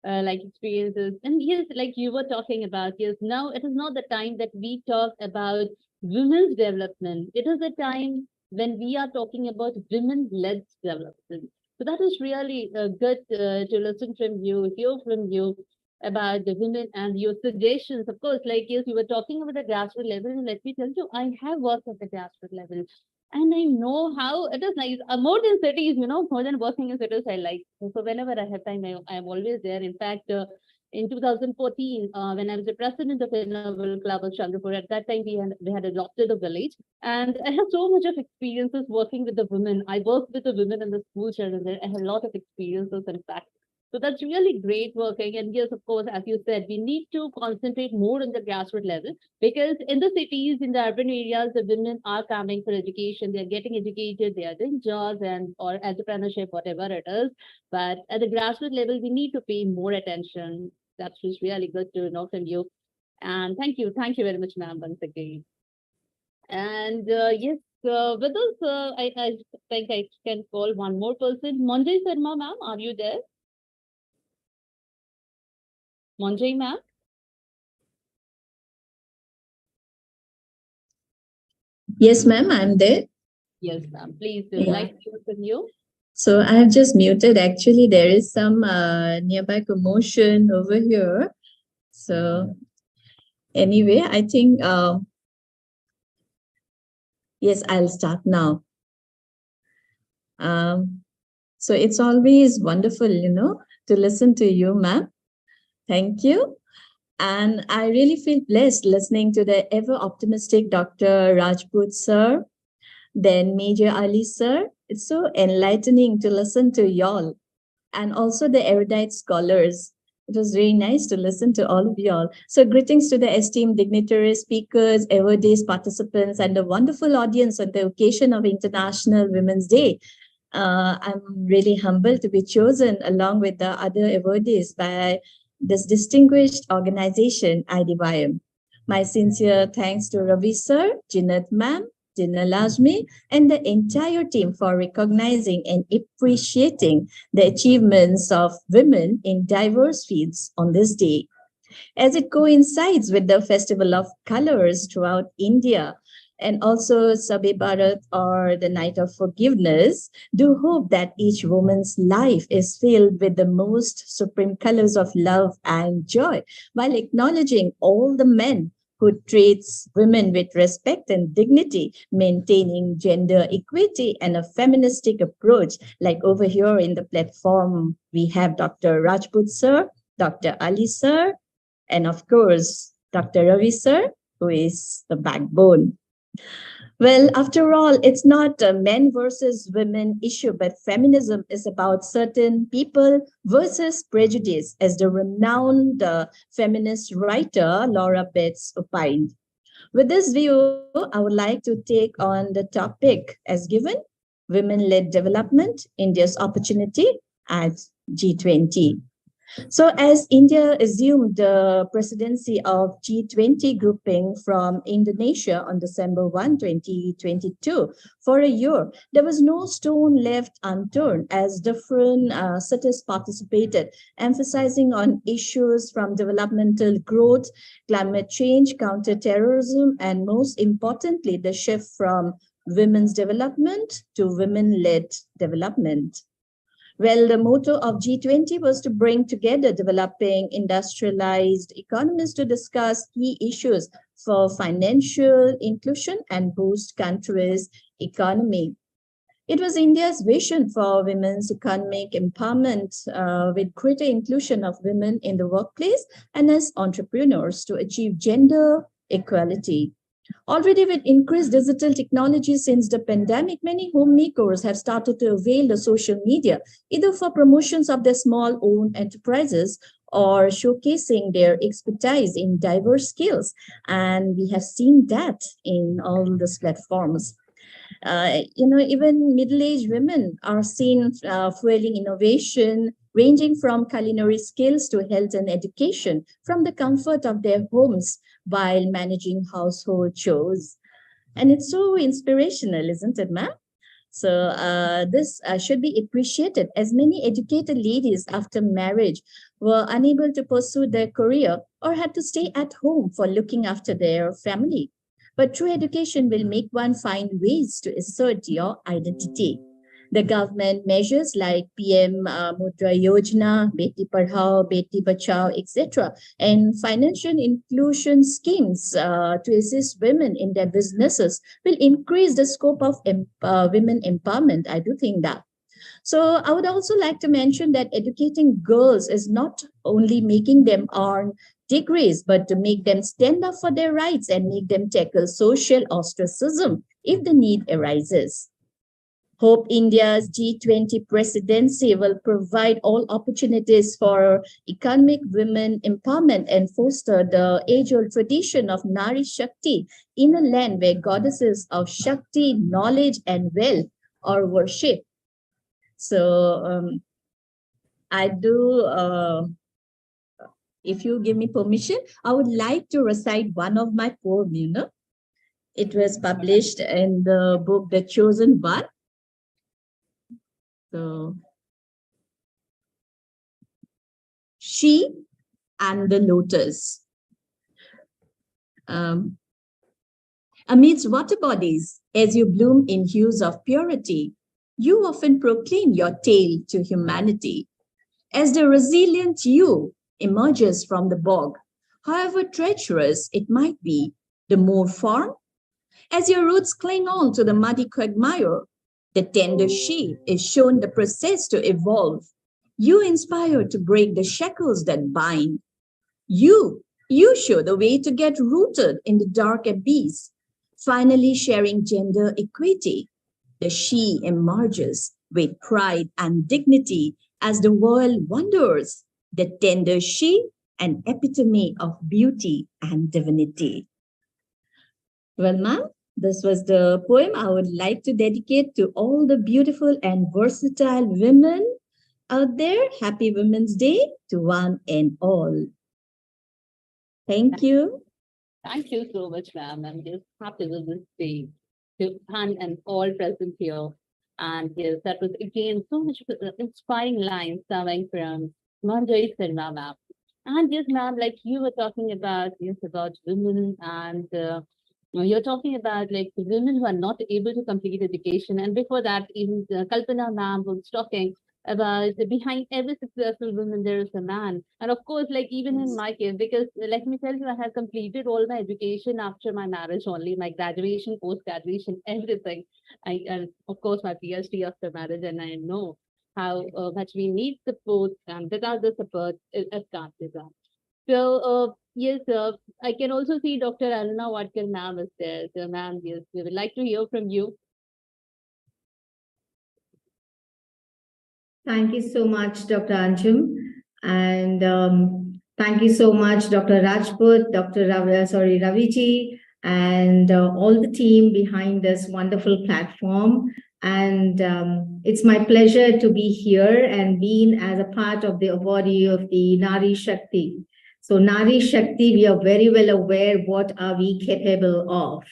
experiences. And yes, like you were talking about, yes, now it is not the time that we talk about women's development. It is a time when we are talking about women-led development. So that is really good to listen from you, hear from you about the women and your suggestions. Of course, like yes, you were talking about the grassroots level, and let me tell you, I have worked at the grassroots level. And I know how it is nice, more than cities, more than working in cities, I like. So whenever I have time, I'm always there. In fact, in 2014, when I was the president of the Noble Club of Chandrapur, at that time we had adopted a village, and I have so much of experiences working with the women. I worked with the women in the school children. I have a lot of experiences, in fact. So that's really great working. And yes, of course, as you said, we need to concentrate more on the grassroots level, because in the cities, in the urban areas, the women are coming for education. They're getting educated, they are doing jobs and or entrepreneurship, whatever it is. But at the grassroots level, we need to pay more attention. That's just really good to know from you. And thank you very much, ma'am, once again. And yes, with us, I think I can call one more person. Monjay Sharma, ma'am, are you there? Monjay, ma'am? Yes, ma'am, I'm there. Yes, ma'am. Please, like to hear from you. So I have just muted. Actually, there is some nearby commotion over here. So anyway, I think, yes, I'll start now. So it's always wonderful, to listen to you, ma'am. Thank you. And I really feel blessed listening to the ever optimistic Dr. Rajput sir, then Major Ali sir. It's so enlightening to listen to y'all, and also the erudite scholars. It was very nice to listen to all of y'all. So greetings to the esteemed dignitaries, speakers, Everdays participants, and the wonderful audience on the occasion of International Women's Day. I'm really humbled to be chosen along with the other awardees by this distinguished organization, IDYM. My sincere thanks to Ravi sir, Jinat ma'am, Jina Lajmi, and the entire team for recognizing and appreciating the achievements of women in diverse fields on this day. As it coincides with the Festival of Colors throughout India and also Sabe Bharat or the Night of Forgiveness, do hope that each woman's life is filled with the most supreme colors of love and joy, while acknowledging all the men who treats women with respect and dignity, maintaining gender equity and a feministic approach. Like over here in the platform, we have Dr. Rajput sir, Dr. Ali sir, and of course, Dr. Ravi sir, who is the backbone. Well, after all, it's not a men versus women issue, but feminism is about certain people versus prejudice, as the renowned feminist writer Laura Betts opined. With this view, I would like to take on the topic as given, women-led development, India's opportunity at G20. So, as India assumed the presidency of G20 grouping from Indonesia on December 1, 2022, for a year, there was no stone left unturned as different cities participated, emphasizing on issues from developmental growth, climate change, counterterrorism, and most importantly, the shift from women's development to women-led development. Well, the motto of G20 was to bring together developing industrialized economies to discuss key issues for financial inclusion and boost countries' economy. It was India's vision for women's economic empowerment with greater inclusion of women in the workplace and as entrepreneurs to achieve gender equality. Already with increased digital technology since the pandemic, many homemakers have started to avail the social media, either for promotions of their small owned enterprises or showcasing their expertise in diverse skills. And we have seen that in all these platforms. Even middle-aged women are seen fueling innovation, ranging from culinary skills to health and education, from the comfort of their homes while managing household chores. And it's so inspirational, isn't it, ma'am? So this should be appreciated as many educated ladies after marriage were unable to pursue their career or had to stay at home for looking after their family. But true education will make one find ways to assert your identity. The government measures like PM Mudra Yojana, Beti Padhao, Beti Bachao, etc., and financial inclusion schemes to assist women in their businesses will increase the scope of women empowerment. I do think that. So I would also like to mention that educating girls is not only making them earn degrees, but to make them stand up for their rights and make them tackle social ostracism if the need arises. Hope India's G20 presidency will provide all opportunities for economic women empowerment and foster the age-old tradition of Nari Shakti in a land where goddesses of Shakti, knowledge, and wealth are worshipped. So I do, if you give me permission, I would like to recite one of my poems, It was published in the book, The Chosen One. So, She and the Lotus. Amidst water bodies, as you bloom in hues of purity, you often proclaim your tale to humanity. As the resilient you emerges from the bog, however treacherous it might be, the more firm, as your roots cling on to the muddy quagmire, the tender she is shown the process to evolve. You inspire to break the shackles that bind. You show the way to get rooted in the dark abyss, finally sharing gender equity. The she emerges with pride and dignity as the world wonders. The tender she, an epitome of beauty and divinity. Well, ma'am, This was the poem I would like to dedicate to all the beautiful and versatile women out there. Happy Women's Day to one and all. Thank you. Thank you so much, ma'am. I'm just happy with this day to one and all present here. And yes, that was again so much inspiring lines coming from Manjari Sharma, ma'am. And yes, ma'am, like you were talking about, yes, about women and you're talking about like the women who are not able to complete education. And before that, even Kalpana ma'am was talking about behind every successful woman there is a man. And of course, like even in my case, because let me tell you, I have completed all my education after my marriage only, my graduation, post graduation, everything. I and of course my PhD after marriage, and I know how much we need support, and without the support, it can't be done. So yes, I can also see Dr. Anna Watkin ma'am is there. So ma'am, yes, we would like to hear from you. Thank you so much, Dr. Anjum. And thank you so much, Dr. Rajput, Dr. Raviji, and all the team behind this wonderful platform. And it's my pleasure to be here and being as a part of the awardee of the Nari Shakti. So Nari Shakti, we are very well aware what are we capable of,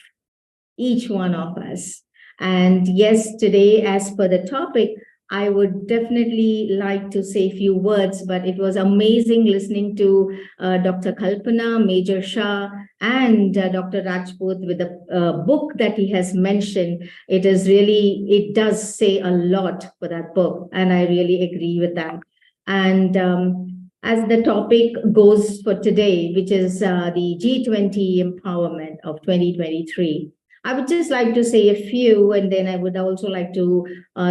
each one of us. And yes, today, as per the topic, I would definitely like to say a few words, but it was amazing listening to Dr. Kalpana, Major Shah, and Dr. Rajput with the book that he has mentioned. It does say a lot for that book, and I really agree with that. And as the topic goes for today, which is the G20 empowerment of 2023, I would just like to say a few, and then I would also like to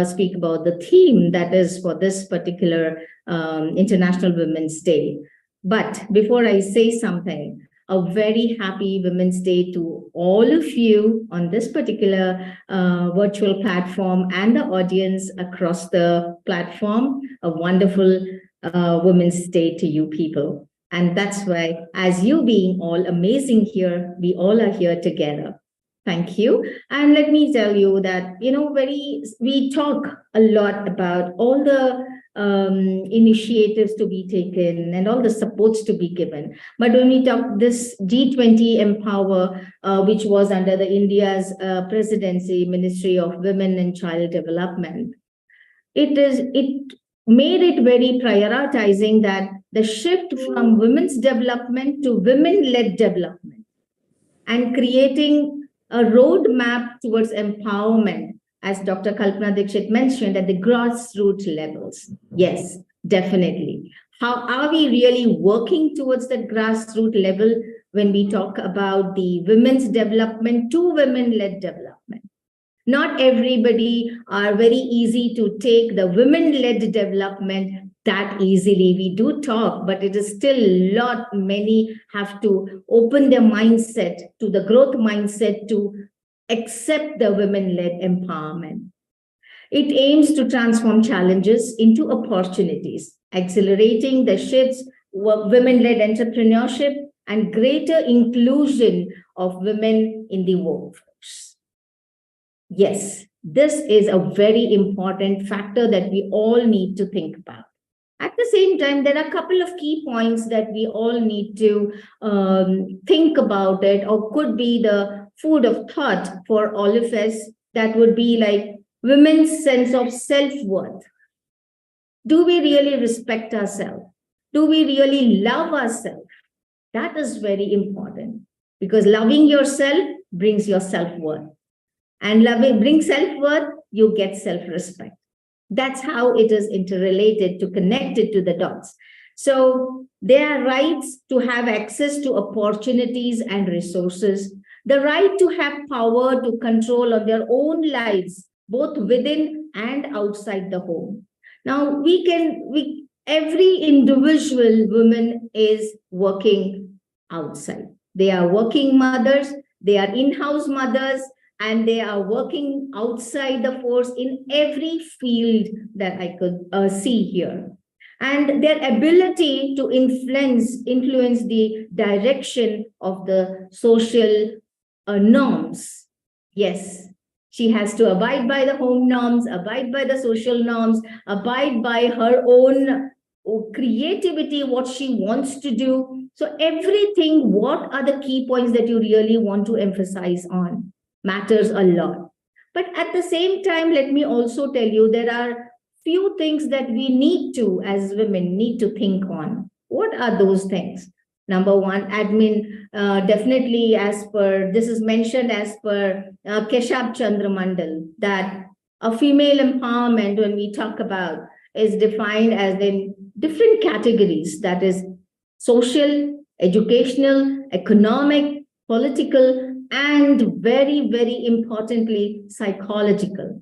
speak about the theme that is for this particular International Women's Day. But before I say something, a very happy Women's Day to all of you on this particular virtual platform and the audience across the platform. A wonderful Women's Day to you people. And that's why, as you being all amazing here, we all are here together. Thank you. And let me tell you that, we talk a lot about all the initiatives to be taken and all the supports to be given. But when we talk this G20 Empower, which was under the India's presidency, Ministry of Women and Child Development, it made it very prioritizing that the shift from women's development to women-led development and creating a roadmap towards empowerment, as Dr. Kalpana Dixit mentioned, at the grassroots levels. Yes, definitely. How are we really working towards the grassroots level when we talk about the women's development to women-led development? Not everybody are very easy to take the women-led development that easily. We do talk, but it is still a lot. Many have to open their mindset to the growth mindset to accept the women-led empowerment. It aims to transform challenges into opportunities, accelerating the shifts of women-led entrepreneurship and greater inclusion of women in the workforce. Yes, this is a very important factor that we all need to think about. At the same time, there are a couple of key points that we all need to think about it, or could be the food of thought for all of us. That would be like women's sense of self-worth. Do we really respect ourselves? Do we really love ourselves? That is very important, because loving yourself brings your self-worth. And loving brings self-worth, you get self-respect. That's how it is interrelated, to connected to the dots. So there are rights to have access to opportunities and resources, the right to have power to control on their own lives, both within and outside the home. Now, every individual woman is working outside. They are working mothers, they are in-house mothers, and they are working outside the force in every field that I could see here. And their ability to influence the direction of the social norms Yes, she has to abide by the home norms, abide by the social norms, abide by her own creativity, what she wants to do. So everything, what are the key points that you really want to emphasize on matters a lot. But at the same time, let me also tell you, there are few things that we need to, as women, need to think on. What are those things? Number one, admin, definitely as per, this is mentioned as per Keshab Chandra Mandal, that a female empowerment, when we talk about, is defined as in different categories, that is social, educational, economic, political, and very, very importantly, psychological.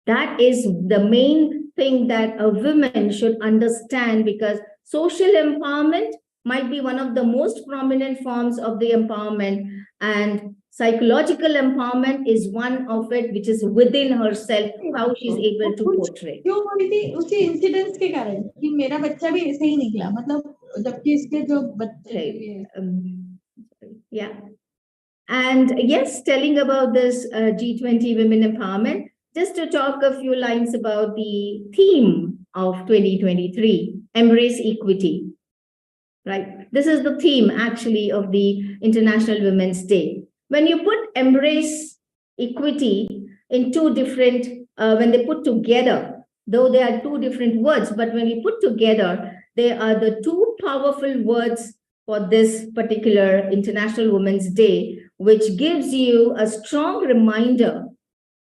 That is the main thing that a woman should understand, because social empowerment might be one of the most prominent forms of the empowerment, and psychological empowerment is one of it, which is within herself, how she's able to portray. क्यों बोली थी उसी incidents के कारण कि मेरा बच्चा भी ऐसे ही निकला, मतलब जबकि इसके जो बच्चे yeah. And yes, telling about this G20 Women Empowerment, just to talk a few lines about the theme of 2023, embrace equity, right? This is the theme actually of the International Women's Day. When you put embrace equity in two different, when they put together, though they are two different words, but when you put together, they are the two powerful words for this particular International Women's Day, which gives you a strong reminder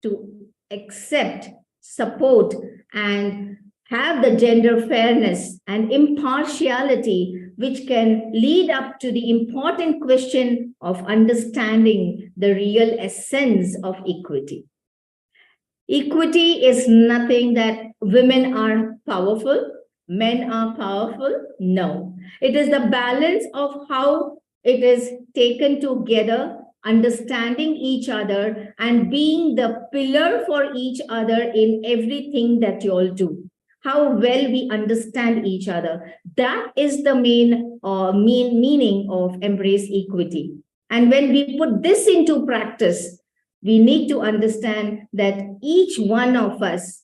to accept, support, and have the gender fairness and impartiality, which can lead up to the important question of understanding the real essence of equity. Equity is nothing that women are powerful, men are powerful. No, it is the balance of how it is taken together, understanding each other and being the pillar for each other in everything that you all do. How well we understand each other. That is the main meaning of embrace equity. And when we put this into practice, we need to understand that each one of us,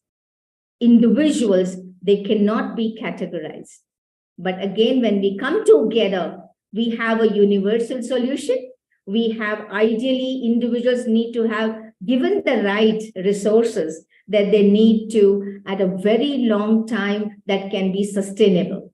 individuals, they cannot be categorized. But again, when we come together, we have a universal solution. We have, ideally, individuals need to have given the right resources that they need to at a very long time that can be sustainable.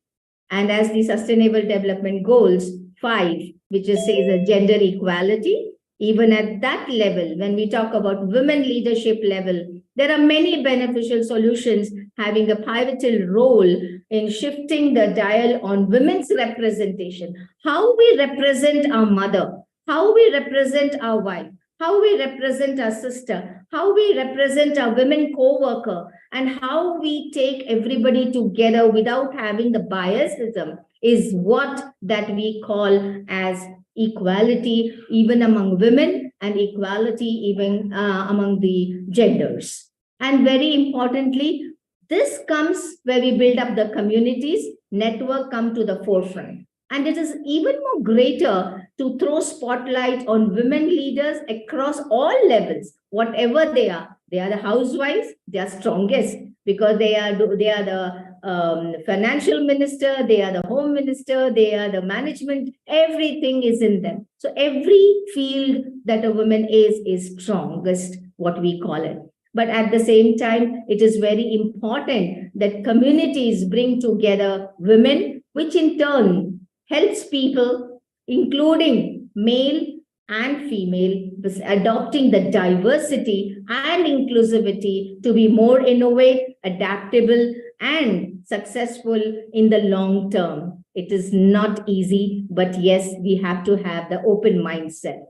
And as the Sustainable Development Goals 5, which says a gender equality, even at that level, when we talk about women leadership level, there are many beneficial solutions having a pivotal role in shifting the dial on women's representation. How we represent our mother, how we represent our wife, how we represent our sister, how we represent our women co-worker, and how we take everybody together without having the biasism is what that we call as equality, even among women, and equality even among the genders. And very importantly, this comes where we build up the communities, network come to the forefront. And it is even more greater to throw spotlight on women leaders across all levels, whatever they are. They are the housewives, they are strongest because they are the financial minister, they are the home minister, they are the management, everything is in them. So every field that a woman is strongest, what we call it. But at the same time, it is very important that communities bring together women, which in turn helps people, including male and female, adopting the diversity and inclusivity to be more innovative, adaptable, and successful in the long term. It is not easy, but yes, we have to have the open mindset.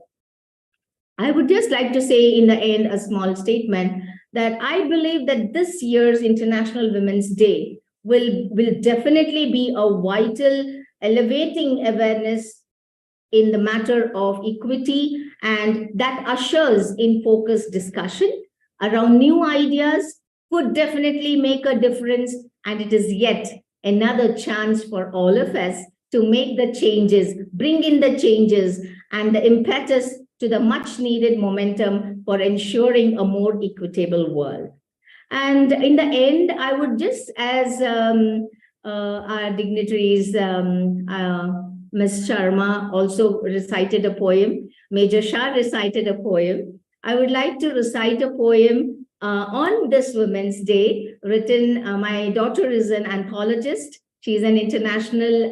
I would just like to say in the end a small statement that I believe that this year's International Women's Day will definitely be a vital elevating awareness in the matter of equity, and that ushers in focused discussion around new ideas could definitely make a difference. And it is yet another chance for all of us to make the changes, bring in the changes and the impetus to the much needed momentum for ensuring a more equitable world. And in the end, I would just, as our dignitaries, Ms. Sharma also recited a poem, Major Shah recited a poem, I would like to recite a poem on this Women's Day, written, my daughter is an anthologist. She's an international,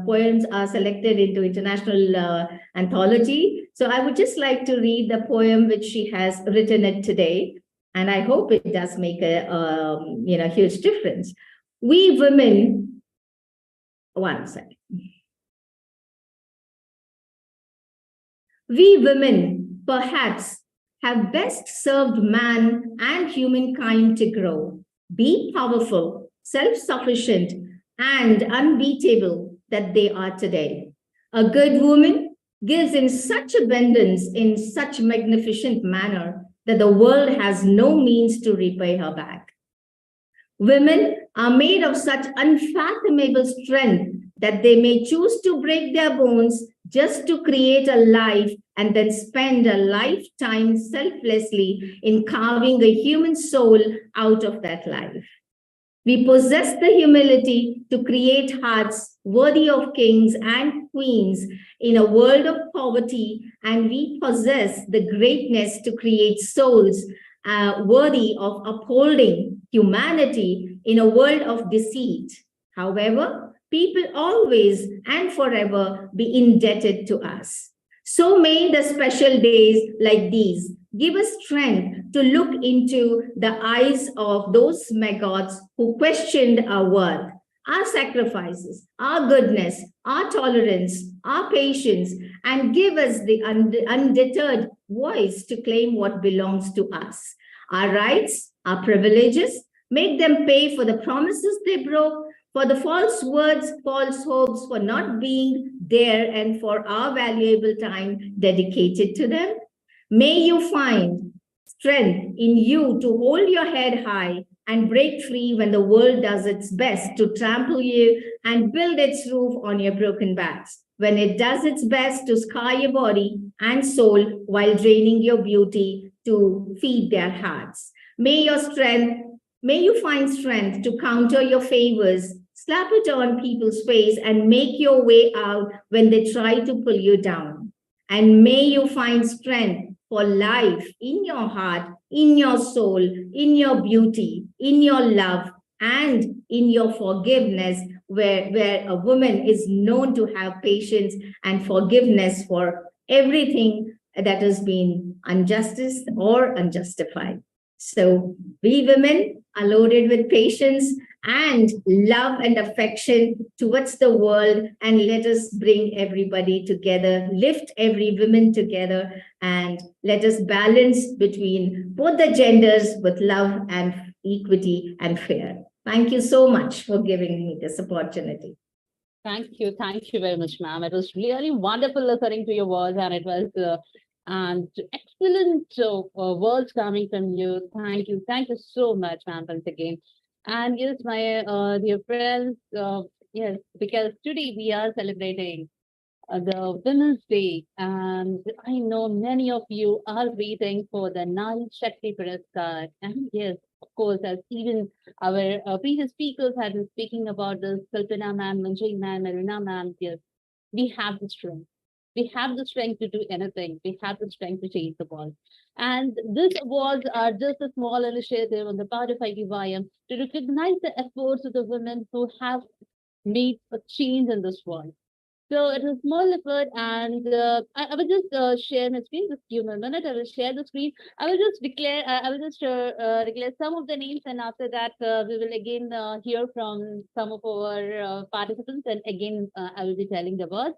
poems are selected into international anthology. So I would just like to read the poem which she has written it today. And I hope it does make a huge difference. We women, one second. We women, perhaps, have best served man and humankind to grow, be powerful, self-sufficient, and unbeatable that they are today. A good woman gives in such abundance, in such magnificent manner, that the world has no means to repay her back. Women are made of such unfathomable strength that they may choose to break their bones just to create a life and then spend a lifetime selflessly in carving a human soul out of that life. We possess the humility to create hearts worthy of kings and queens in a world of poverty, and we possess the greatness to create souls worthy of upholding humanity in a world of deceit. However, people always and forever be indebted to us. So may the special days like these give us strength to look into the eyes of those maggots who questioned our worth, our sacrifices, our goodness, our tolerance, our patience, and give us the undeterred voice to claim what belongs to us. Our rights, our privileges, make them pay for the promises they broke, for the false words, false hopes, for not being there, and for our valuable time dedicated to them. May you find strength in you to hold your head high and break free when the world does its best to trample you and build its roof on your broken backs, when it does its best to scar your body and soul while draining your beauty to feed their hearts. May you find strength to counter your favors, slap it on people's face, and make your way out when they try to pull you down. And may you find strength for life in your heart, in your soul, in your beauty, in your love, and in your forgiveness, where a woman is known to have patience and forgiveness for everything that has been injustice or unjustified. So we women are loaded with patience and love and affection towards the world, and let us bring everybody together, lift every woman together, and let us balance between both the genders with love and equity and fair. Thank you so much for giving me this opportunity. Thank you very much, ma'am. It was really wonderful listening to your words, and it was and excellent words coming from you. Thank you so much, ma'am, once again. And yes, my dear friends, yes, because today we are celebrating the Women's Day, and I know many of you are waiting for the Nari Shakti Purshkar. And yes, of course, as even our previous speakers had been speaking about this, Kalpana ma'am, Manjari ma'am, Marina ma'am, yes, we have the strength. We have the strength to do anything. We have the strength to change the world. And this awards are just a small initiative on the part of IDYM to recognize the efforts of the women who have made a change in this world. So it is a small effort, and I will just share my screen. Just give me a minute. I will share the screen. I will just declare. I will just declare some of the names, and after that, we will again hear from some of our participants, and again, I will be telling the words.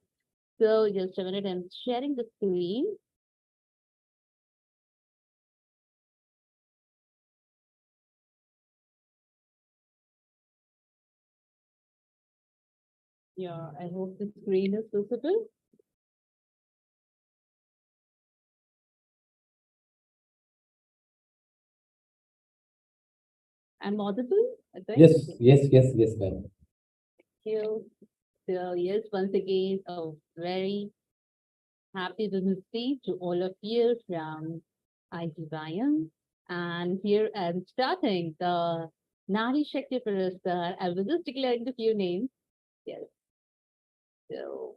So just a minute. I'm sharing the screen. Yeah, I hope the screen is visible. I'm audible, I think. Yes, ma'am. Thank you. So yes, once again, a very Happy Women's Day to all of you from IGYM. And here I'm starting the Nari Shakti Purshkar. I was just declaring a few names. Yes. So,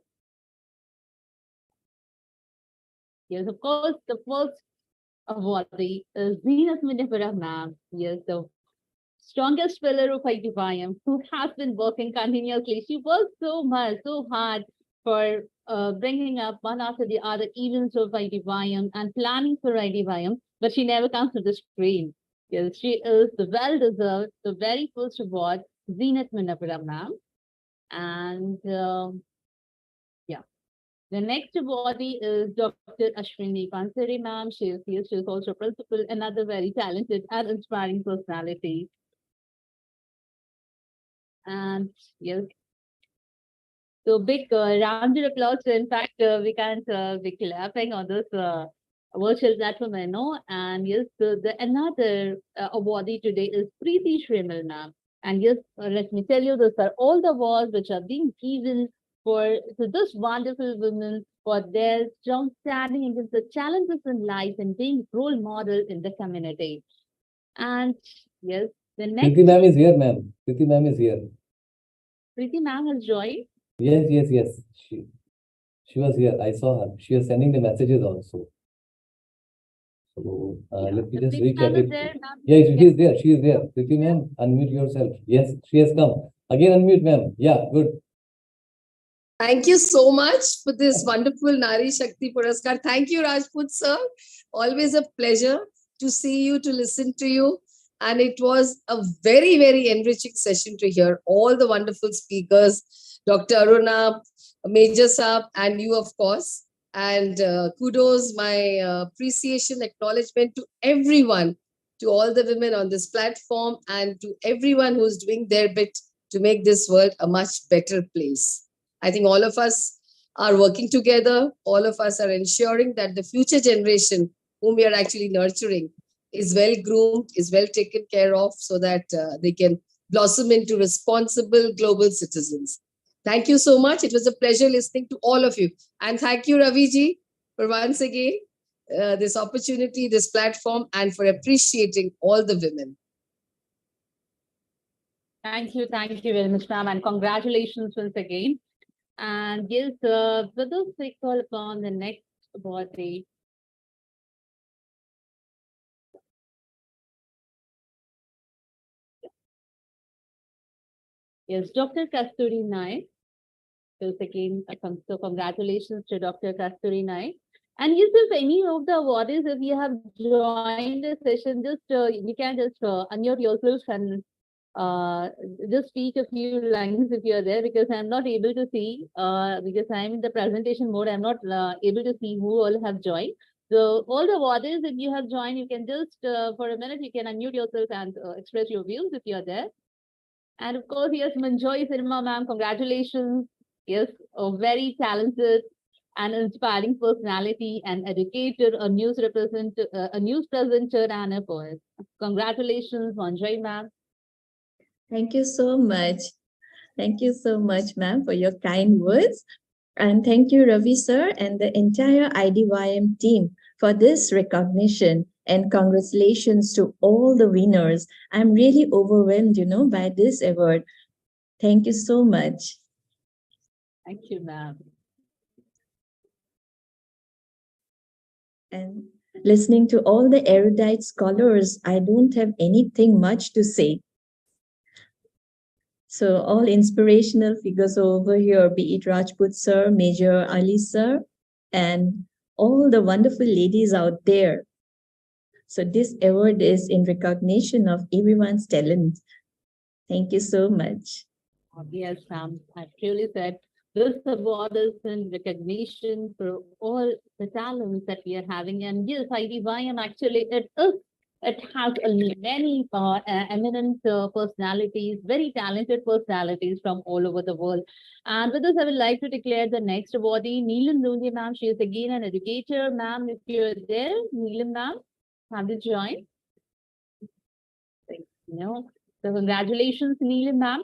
yes, of course, the first awardee is Zenith Minipura ma'am. Yes, the strongest pillar of IGYM who has been working continuously. She works so much, so hard for bringing up one after the other events of IGYM and planning for IGYM, but she never comes to the screen. Yes, she is the well-deserved, the very first award, Zenith Minapura ma'am. And yeah, the next awardee is Dr. Ashwini Pansari ma'am. She is also principal, another very talented and inspiring personality. And yes, so big round of applause. In fact, we can't be clapping on this virtual platform, I know. And yes, the another awardee today is Preeti Shrimal ma'am. And yes, let me tell you, these are all the awards which are being given for to this wonderful women for their strong standing against the challenges in life and being role model in the community. And yes, the next. Preeti ma'am is here, ma'am. Preeti ma'am is here. Preeti ma'am has joined. Yes. She was here. I saw her. She was sending the messages also. So let me just recap it. Yeah, she is there. She is there. Preeti ma'am, unmute yourself. Yes, she has come. Again, unmute, ma'am. Yeah, good. Thank you so much for this wonderful Nari Shakti Puraskar. Thank you, Rajput sir. Always a pleasure to see you, to listen to you. And it was a very, very enriching session to hear all the wonderful speakers, Dr. Aruna, Major Saab, and you, of course. And kudos, my appreciation, acknowledgement to everyone, to all the women on this platform, and to everyone who's doing their bit to make this world a much better place. I think all of us are working together. All of us are ensuring that the future generation, whom we are actually nurturing, is well groomed, is well taken care of, so that they can blossom into responsible global citizens. Thank you so much. It was a pleasure listening to all of you. And thank you, Raviji, for once again this opportunity, this platform, and for appreciating all the women. Thank you very much, ma'am, and congratulations once again. And yes, with this, we call upon the next awardee. Yes, Dr. Kasturi Naik. So again, so congratulations to Dr. Kasturi Naik. And yes, if any of the awardees, if you have joined the session, just you can just unmute yourself and just speak a few lines if you're there, because I'm not able to see, because I'm in the presentation mode, I'm not able to see who all have joined. So all the awardees, if you have joined, you can just, for a minute, you can unmute yourself and express your views if you're there. And of course, yes, Manjoy Cinema ma'am, congratulations. Yes, a very talented and inspiring personality, an educator, a news presenter, and a poet. Congratulations, Manjoy ma'am. Thank you so much. Thank you so much, ma'am, for your kind words. And thank you, Ravi sir, and the entire IDYM team for this recognition. And congratulations to all the winners. I'm really overwhelmed, by this award. Thank you so much. Thank you, ma'am. And listening to all the erudite scholars, I don't have anything much to say. So all inspirational figures over here, be it Rajput sir, Major Ali sir, and all the wonderful ladies out there. So this award is in recognition of everyone's talent. Thank you so much. Yes, ma'am. I truly said this award is in recognition for all the talents that we are having. And yes, IDYM actually, it has many eminent personalities, very talented personalities from all over the world. And with this, I would like to declare the next awardee, Neelam Lundi, ma'am. She is again an educator. Ma'am, if you're there, Neelam, ma'am, have you joined? No. So congratulations, Neelam, ma'am.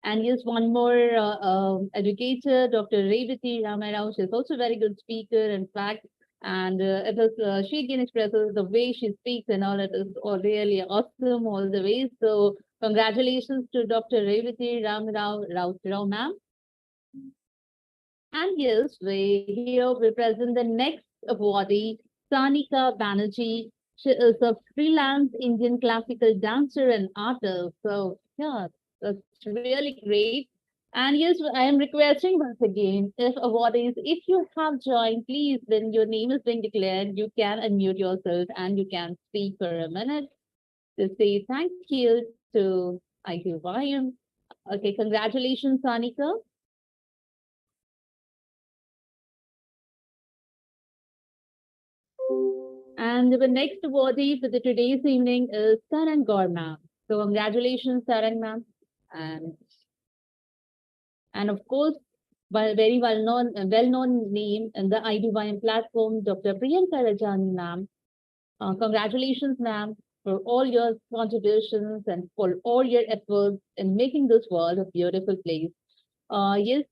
And yes, one more educator, Dr. Revati Ramarao. She's also a very good speaker, in fact. And it is, she again expresses the way she speaks and all. It is all really awesome all the way. So congratulations to Dr. Revati Ramarao ma'am. And yes, we present the next awardee, Sanika Banerjee. She is a freelance Indian classical dancer and artist. So yeah, that's really great. And yes, I am requesting once again, if awardees, if you have joined, please, when your name is being declared, you can unmute yourself and you can speak for a minute to say thank you to IQYM. Okay, congratulations, Sanika. And the next awardee for the today's evening is Sarang Gaur ma'am. So congratulations, Sarang ma'am. And and of course, by very well-known name in the IDYM platform, Dr. Priyanka Rajani ma'am. Congratulations, ma'am, for all your contributions and for all your efforts in making this world a beautiful place. Yes,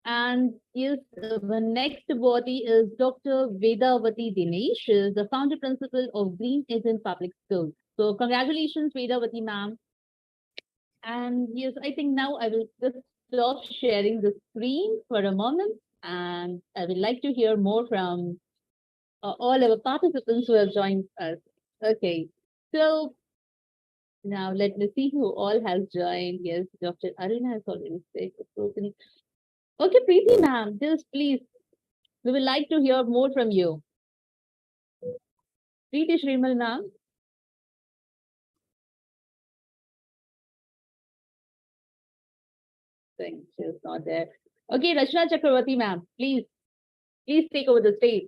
and yes, the next body is Dr. Vedavati Dinesh, she is the founder principal of Green Agent Public School. So congratulations, Vedavati ma'am. And yes, I think now I will just stop sharing the screen for a moment, and I would like to hear more from all our participants who have joined us. Okay, so now let me see who all has joined. Yes, Dr. Aruna has already spoken. Okay, Preeti ma'am, just please, we would like to hear more from you. Preeti Shrimal ma'am. Think she's not there. Okay, Rachna Chakravarti ma'am, please take over the stage.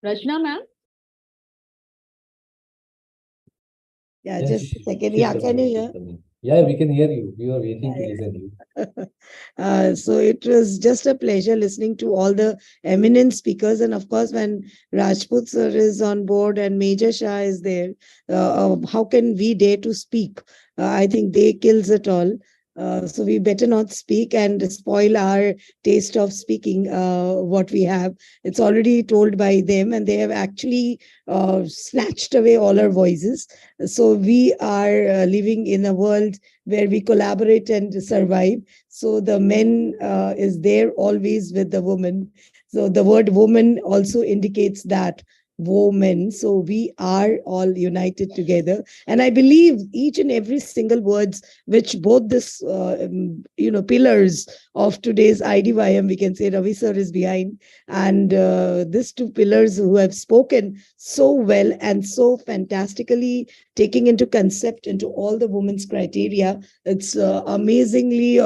Rachna ma'am. Yeah, Yeah, just a second. she's Yeah, can you coming. hear? Yeah, we can hear you. We are waiting to Yeah, listen to you. So it was just a pleasure listening to all the eminent speakers. And of course, when Rajput sir is on board and Major Shah is there, how can we dare to speak? I think they kills it all. So we better not speak and spoil our taste of speaking what we have. It's already told by them, and they have actually snatched away all our voices. So we are living in a world where we collaborate and survive. So the men is there always with the woman. So the word woman also indicates that woman. So we are all united together, and I believe each and every single words which both this pillars of today's IDYM, we can say Ravi sir is behind, and these two pillars who have spoken so well and so fantastically, taking into concept into all the women's criteria. It's amazingly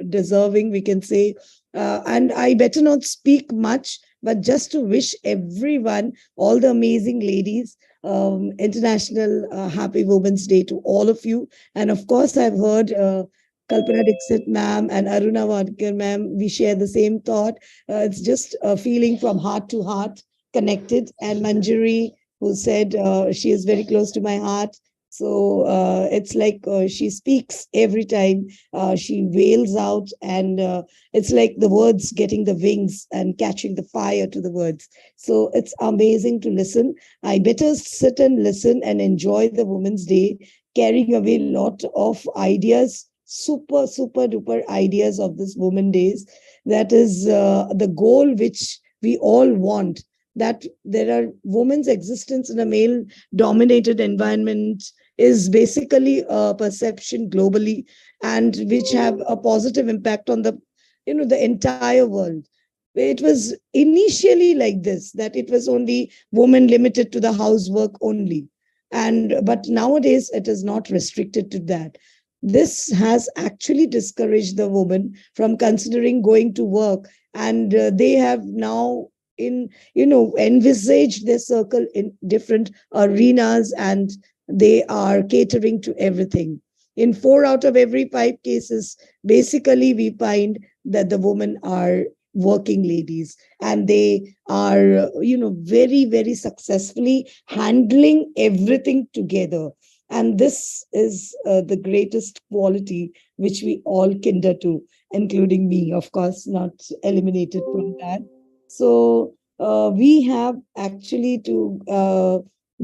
deserving, we can say. And I better not speak much, but just to wish everyone, all the amazing ladies, International Happy Women's Day to all of you. And of course, I've heard Kalpana Dixit ma'am and Aruna Wadkar ma'am, we share the same thought. It's just a feeling from heart to heart, connected. And Manjari, who said she is very close to my heart. So it's like she speaks every time she wails out, and it's like the words getting the wings and catching the fire to the words. So it's amazing to listen. I better sit and listen and enjoy the Women's Day, carrying away a lot of ideas, super, super duper ideas of this Women Days. That is the goal which we all want, that there are women's existence in a male dominated environment is basically a perception globally, and which have a positive impact on the entire world. It was initially like this, that it was only women limited to the housework only, and but nowadays it is not restricted to that. This has actually discouraged the woman from considering going to work, and they have now in envisaged their circle in different arenas, and they are catering to everything. In 4 out of every 5 cases, basically we find that the women are working ladies, and they are, very, very successfully handling everything together. And this is the greatest quality which we all kinder to, including me, of course, not eliminated from that. So we have actually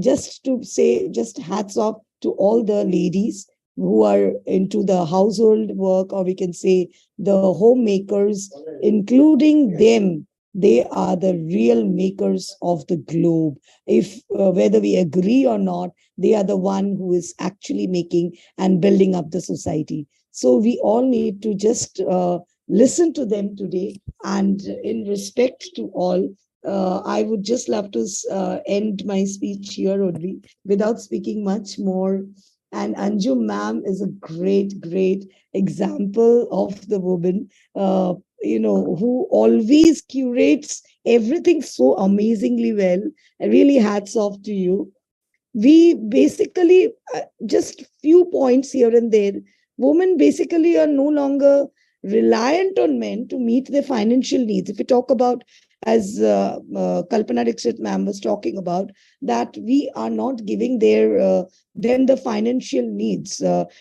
just to say, just hats off to all the ladies who are into the household work, or we can say the homemakers, including them. They are the real makers of the globe. If whether we agree or not, they are the one who is actually making and building up the society. So we all need to just listen to them today. And in respect to all, I would just love to end my speech here only without speaking much more. And Anjum ma'am is a great, great example of the woman, who always curates everything so amazingly well. Really, hats off to you. We basically, just few points here and there, women basically are no longer reliant on men to meet their financial needs. If we talk about, as Kalpana Dixit ma'am was talking about, that we are not giving them the financial needs.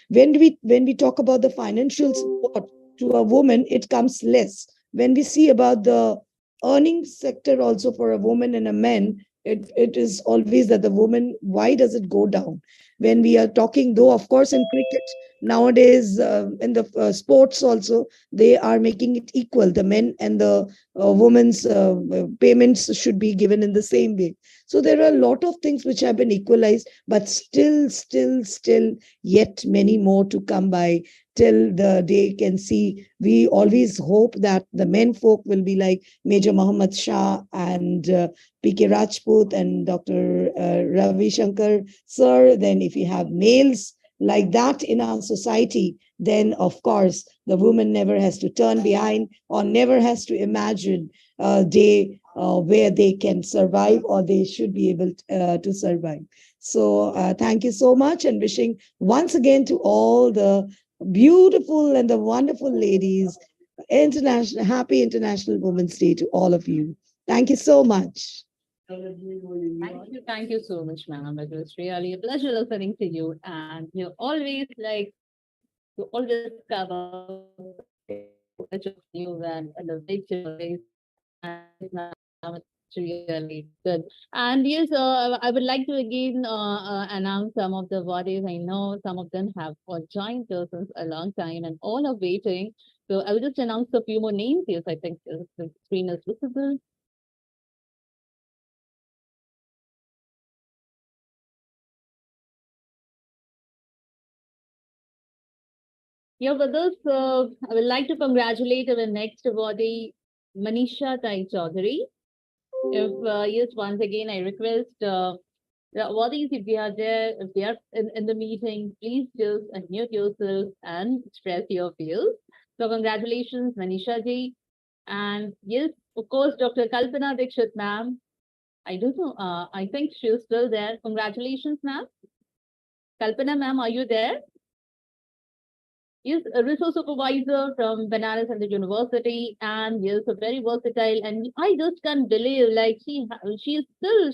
When we talk about the financial support to a woman, it comes less. When we see about the earning sector also for a woman and a man, it is always that the woman, why does it go down? When we are talking, though, of course, in cricket nowadays, in the sports also, they are making it equal. The men and the women's payments should be given in the same way. So there are a lot of things which have been equalized, but still, yet many more to come by till the day can see. We always hope that the men folk will be like Major Muhammad Shah and PK Rajput and Dr. Ravi Shankar sir. Then if you have males like that in our society, then of course the woman never has to turn behind or never has to imagine a day where they can survive or they should be able to survive. So thank you so much, and wishing once again to all the beautiful and the wonderful ladies, happy International Women's Day to all of you. Thank you so much. Thank you so much, ma'am. It was really a pleasure listening to you, and you always you always cover such of you and the picture and it's really good. And yes, I would like to again announce some of the bodies. I know some of them have joined us since a long time and all are waiting. So I will just announce a few more names. Yes, I think the screen is visible. Yeah, with this, I would like to congratulate our next awardee, Manisha Tai Chaudhary. If yes, once again, I request the awardees, if they are there, if they are in the meeting, please just unmute yourself and express your views. So congratulations, Manisha ji. And yes, of course, Dr. Kalpana Dixit, ma'am. I don't know. I think she's still there. Congratulations, ma'am. Kalpana, ma'am, are you there? Yes, a resource supervisor from Banaras and the university, and yes, a very versatile. And I just can't believe, like she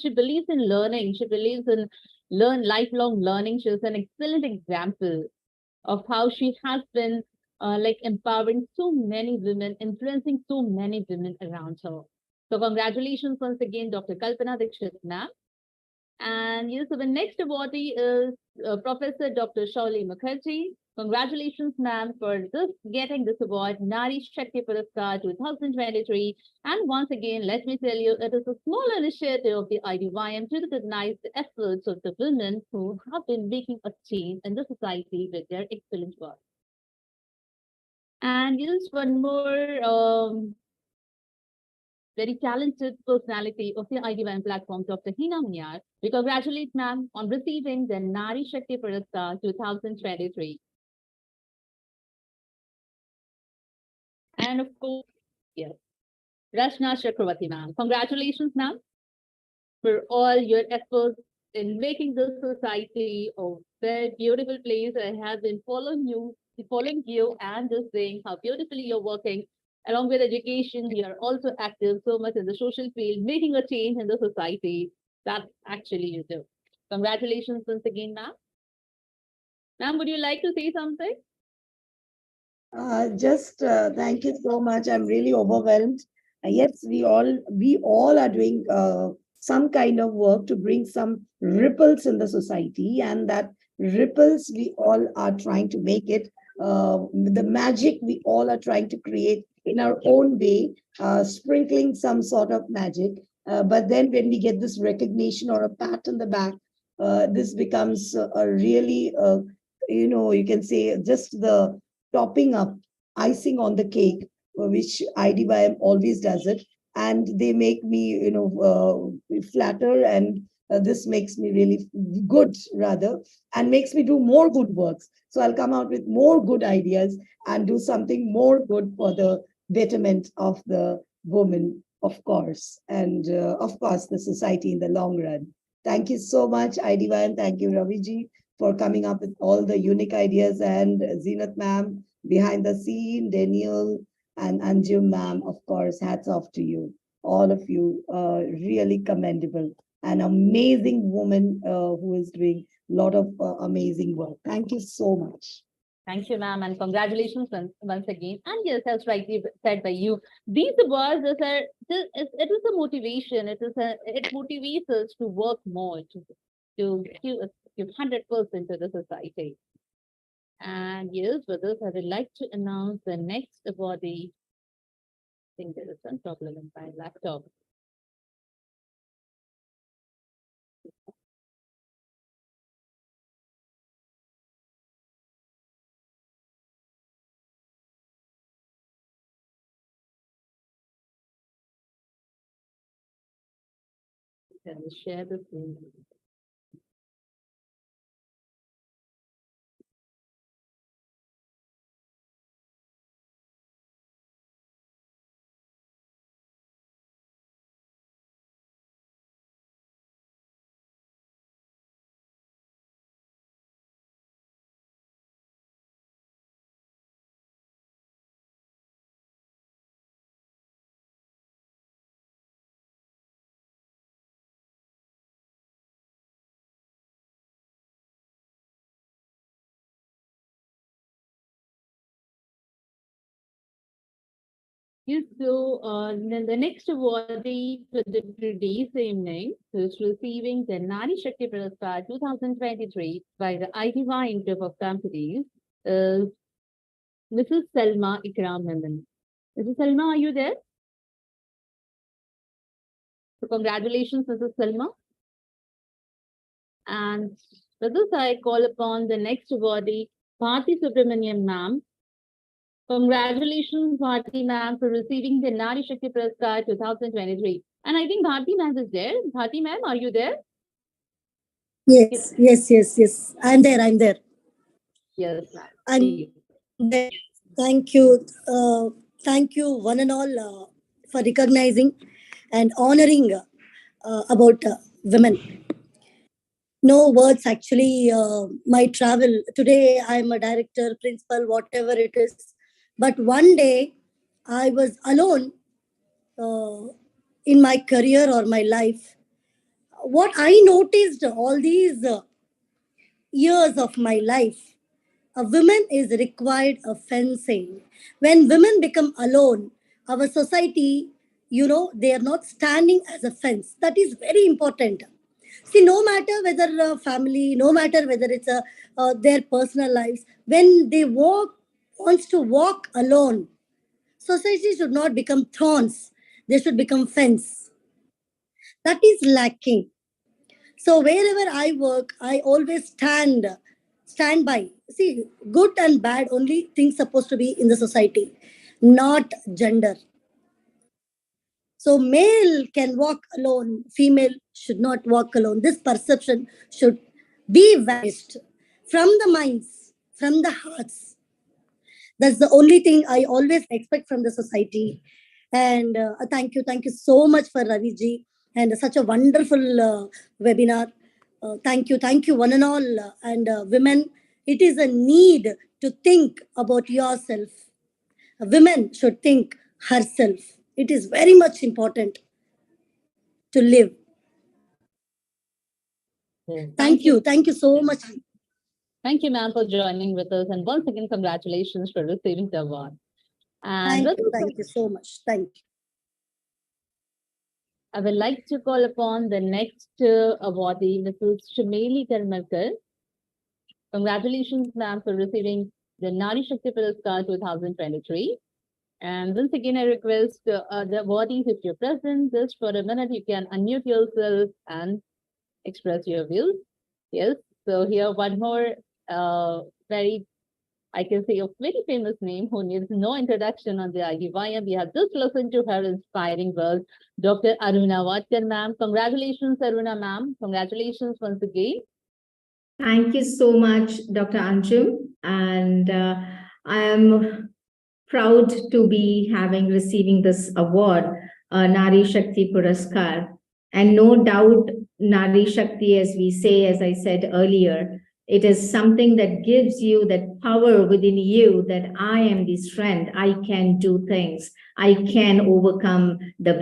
believes in learning. She believes in lifelong learning. She's an excellent example of how she has been empowering so many women, influencing so many women around her. So congratulations once again, Dr. Kalpana Dixit, ma'am. And yes, so the next awardee is Professor Dr. Shauli Mukherjee. Congratulations, ma'am, for getting this award, Nari Shakti Purshkar 2023. And once again, let me tell you, it is a small initiative of the IDYM to recognize the efforts of the women who have been making a change in the society with their excellent work. And yes, one more very talented personality of the IDYM platform, Dr. Hina Munyar. We congratulate ma'am on receiving the Nari Shakti Purshkar 2023. And of course, yes, Rashna Chakravarti ma'am. Congratulations, ma'am, for all your efforts in making this society a very beautiful place. I have been following you and just saying how beautifully you're working Along with education, you are also active so much in the social field, making a change in the society. That actually you do. Congratulations once again, ma'am. Ma'am, would you like to say something? Just thank you so much. I'm really overwhelmed. Yes, we all are doing some kind of work to bring some ripples in the society, and that ripples we all are trying to make it. The magic we all are trying to create in our own way, sprinkling some sort of magic. But then when we get this recognition or a pat on the back, this becomes a really, you can say just the topping up, icing on the cake, which IDYM always does it. And they make me, flatter, and this makes me really good, rather, and makes me do more good works. So I'll come out with more good ideas and do something more good for the betterment of the woman, of course, and of course, the society in the long run. Thank you so much, IDYM. Thank you, Raviji, for coming up with all the unique ideas, and Zeenat ma'am behind the scene, Daniel and Anjum ma'am, of course, hats off to you. All of you, really commendable. An amazing woman who is doing a lot of amazing work. Thank you so much. Thank you, ma'am, and congratulations once again. And yes, as rightly said by you, these awards it is a motivation. It motivates us to work more, to give 100% to the society. And yes, with this, I would like to announce the next awardee. I think there is some problem in my laptop. Can we share the screen? Yes, so then the next awardee for today's evening, who is receiving the Nari Shakti Purshkar 2023 by the ITY Group of Companies, is Mrs. Selma Ikram Memon. Mrs. Selma, are you there? So congratulations, Mrs. Selma. And with this, I call upon the next awardee, Bharti Subramaniam ma'am. Congratulations, Bharti ma'am, for receiving the Nari Shakti Purshkar 2023. And I think Bharti ma'am is there. Bharti ma'am, are you there? Yes, yes, yes, yes. I'm there. I'm there. Yes, ma'am. I'm there. Thank you. Thank you, one and all, for recognizing and honoring about women. No words actually might travel. Today, I'm a director, principal, whatever it is. But one day, I was alone in my career or my life. What I noticed all these years of my life, a woman is required a fencing. When women become alone, our society, they are not standing as a fence. That is very important. See, no matter whether a family, no matter whether it's their personal lives, when they wants to walk alone, society should not become thorns. They should become fence. That is lacking. So wherever I work, I always stand by. See, good and bad only things supposed to be in the society, not gender. So male can walk alone, female should not walk alone. This perception should be vanished from the minds, from the hearts. That's the only thing I always expect from the society. And thank you so much for Raviji and such a wonderful webinar. Thank you, one and all. And women, it is a need to think about yourself. Women should think herself. It is very much important to live. Thank you. Thank you so much. Thank you, ma'am, for joining with us. And once again, congratulations for receiving the award. And Thank you so much. Thank you. I would like to call upon the next awardee, Mrs. Shameli Karmalkar. Congratulations, ma'am, for receiving the Nari Shakti Purshkar 2023. And once again, I request the awardees, if you're present, just for a minute, you can unmute yourself and express your views. Yes, so here one more very, I can say, a very famous name who needs no introduction on the IDYM. We have just listened to her inspiring words, Dr. Aruna Watkar, ma'am. Congratulations, Aruna, ma'am. Congratulations once again. Thank you so much, Dr. Anjum. And I am proud to be receiving this award, Nari Shakti Puraskar. And no doubt, Nari Shakti, as we say, as I said earlier, it is something that gives you that power within you that I am the strength. I can do things. I can overcome the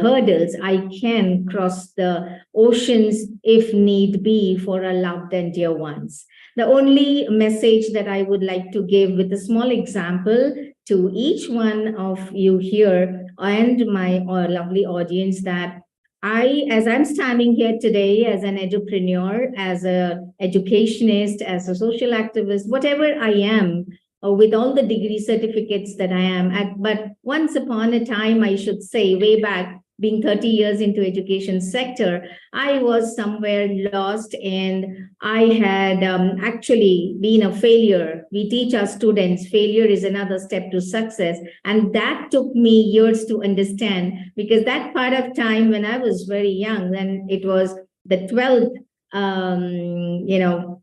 hurdles. I can cross the oceans if need be for our loved and dear ones. The only message that I would like to give with a small example to each one of you here and my lovely audience, that as I'm standing here today as an edupreneur, as an educationist, as a social activist, whatever I am, with all the degree certificates that I am, but once upon a time, I should say, way back, being 30 years into education sector, I was somewhere lost and I had actually been a failure. We teach our students failure is another step to success. And that took me years to understand, because that part of time when I was very young, and it was the 12th,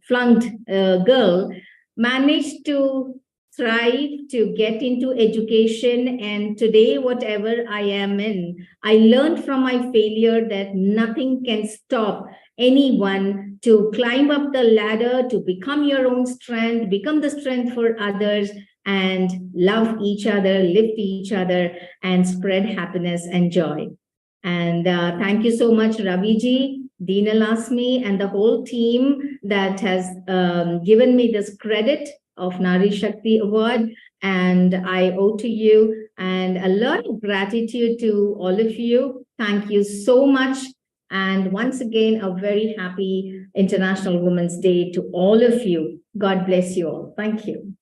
flunked girl, managed to thrive to get into education. And today, whatever I am in, I learned from my failure that nothing can stop anyone to climb up the ladder, to become your own strength, become the strength for others, and love each other, lift each other, and spread happiness and joy. And thank you so much, Raviji, Deena Lasmi, and the whole team that has given me this credit of Nari Shakti Award, and I owe to you, and a lot of gratitude to all of you. Thank you so much. And once again, a very happy International Women's Day to all of you. God bless you all. Thank you.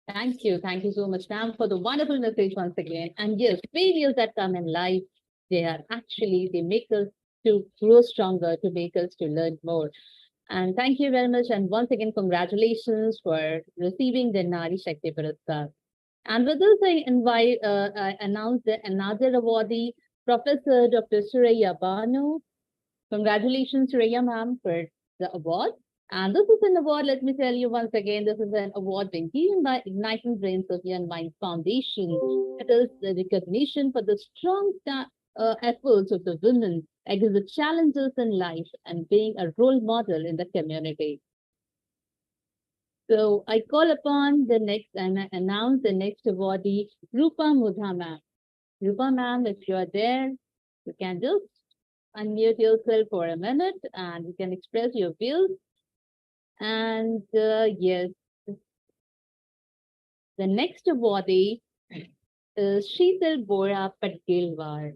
Thank you. Thank you so much, ma'am, for the wonderful message once again. And yes, failures that come in life, they make us to grow stronger, to make us to learn more. And thank you very much. And once again, congratulations for receiving the Nari Shakti Puraskar. And with this, I announce another awardee, Professor Dr. Suraya Banu. Congratulations, Suraya ma'am, for the award. And this is an award, let me tell you once again, this is an award being given by Igniting Brains of Young Minds Foundation. It is the recognition for the strong efforts of the women against the challenges in life and being a role model in the community. So I call upon the next and I announce the next awardee, Rupa Mudha ma'am. Rupa ma'am, if you are there, you can just unmute yourself for a minute and you can express your views. And yes, the next awardee is Sheetal Bora Patgelwar.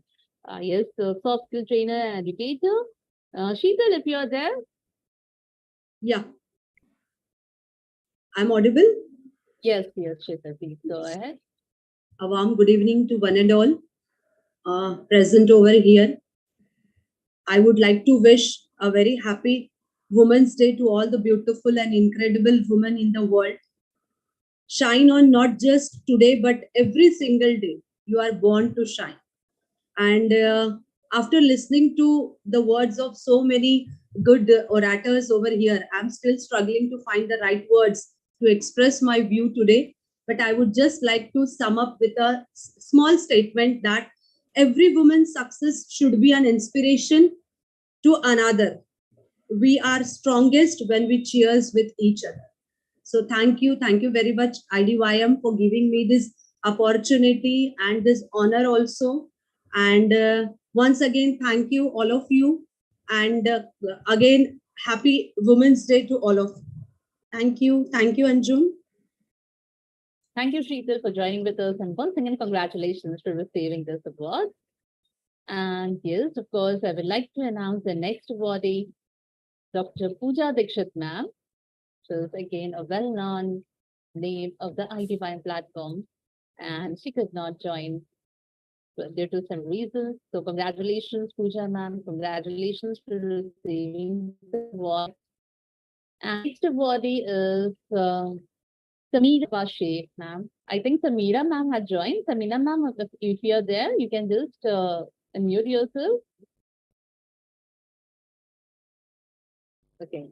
Yes, so soft skill trainer and educator. Sheetal, if you are there. Yeah. I'm audible? Yes, Sheetal, please go ahead. A warm good evening to one and all present over here. I would like to wish a very happy Women's Day to all the beautiful and incredible women in the world. Shine on not just today, but every single day. You are born to shine. And after listening to the words of so many good orators over here, I'm still struggling to find the right words to express my view today. But I would just like to sum up with a small statement that every woman's success should be an inspiration to another. We are strongest when we cheers with each other. So thank you very much, IDYM, for giving me this opportunity and this honor also. And once again, thank you, all of you. And again, happy Women's Day to all of you. Thank you. Thank you, Anjum. Thank you, Sheetal, for joining with us. And once again, congratulations for receiving this award. And yes, of course, I would like to announce the next awardee, Dr. Pooja Dikshit ma'am. She is again a well-known name of the iDivine platform, and she could not join due to some reasons. So congratulations, Pooja ma'am. Congratulations for receiving the award. And next awardee is Samira Bashir, ma'am. I think Samira ma'am had joined. Samira ma'am, if you're there, you can just unmute yourself. Okay.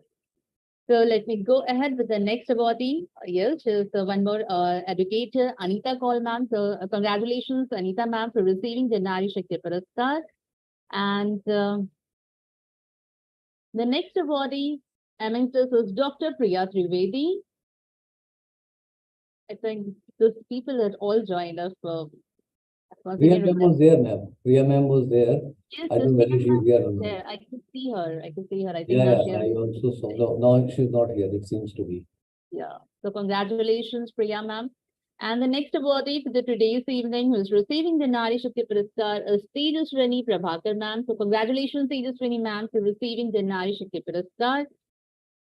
So let me go ahead with the next awardee. Yes, she's one more educator, Anita Kaul ma'am. So congratulations, Anita ma'am, for receiving the Nari Shakti Purshkar. And the next awardee amongst us is Dr. Priya Trivedi. I think those people that all joined us. Priya ma'am was there, ma'am. Priya ma'am was there. Yes, I don't know whether she is here or not. there. I could see her. I could see her. I think Yeah, now yeah, she I also saw. No, no, she's not here. It seems to be. Yeah. So congratulations, Priya ma'am. And the next awardee for the today's evening who is receiving the Nari Shakti Purshkar is Tejaswini Prabhakar ma'am. So congratulations, Tejaswini ma'am, for receiving the Nari Shakti Purshkar.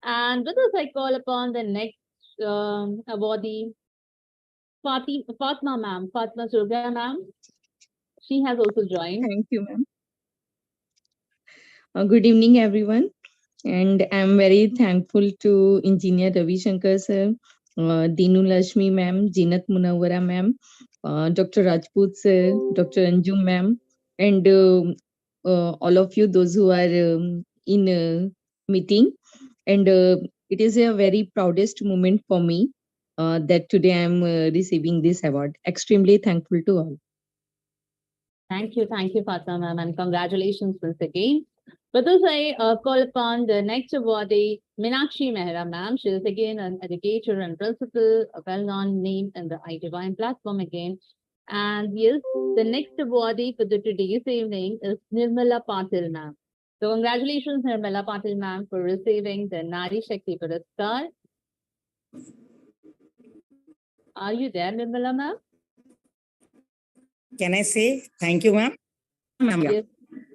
And with us, I call upon the next awardee, Fatma ma'am, Fatma Surga ma'am. She has also joined. Thank you, ma'am. Good evening, everyone. And I'm very thankful to Engineer Ravi Shankar sir, Dinu Lashmi ma'am, Jinat Munawara ma'am, Dr. Rajput sir, Dr. Anjum ma'am, and all of you, those who are in meeting. And it is a very proudest moment for me that today I'm receiving this award. Extremely thankful to all. Thank you, Fatma ma'am, and congratulations once again. With this, I call upon the next awardee, Meenakshi Mehra ma'am. She is again an educator and principal, a well-known name in the iDivine platform again. And yes, the next awardee for the today's evening is Nirmala Patil ma'am. So congratulations, Nirmala Patil ma'am, for receiving the Nari Shakti Purshkar. Are you there, Nirmala ma'am? Can I say thank you, ma'am? Ma'am, yeah. Yes,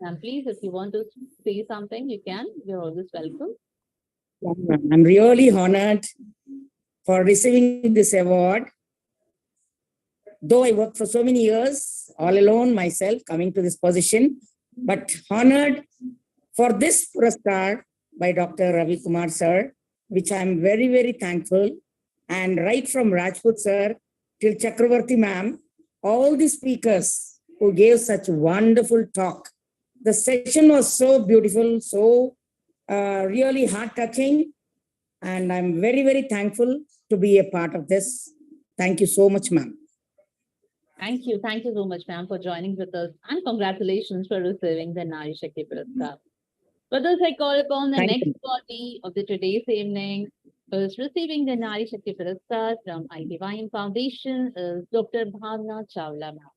ma'am. Please, if you want to say something, you can. You're always welcome. I'm really honored for receiving this award. Though I worked for so many years, all alone myself, coming to this position, but honored for this Purshkar by Dr. Ravi Kumar sir, which I'm very, very thankful. And right from Rajput sir till Chakravarti ma'am, all the speakers who gave such wonderful talk. The session was so beautiful, so really heart-touching. And I'm very, very thankful to be a part of this. Thank you so much, ma'am. Thank you. Thank you so much, ma'am, for joining with us. And congratulations for receiving the Nari Shakti Purshkar. With this, I call upon the next body of the today's evening, who is receiving the Nari Shakti Purshkar from iDivine Foundation, is Dr. Bhavna Chawla, ma'am.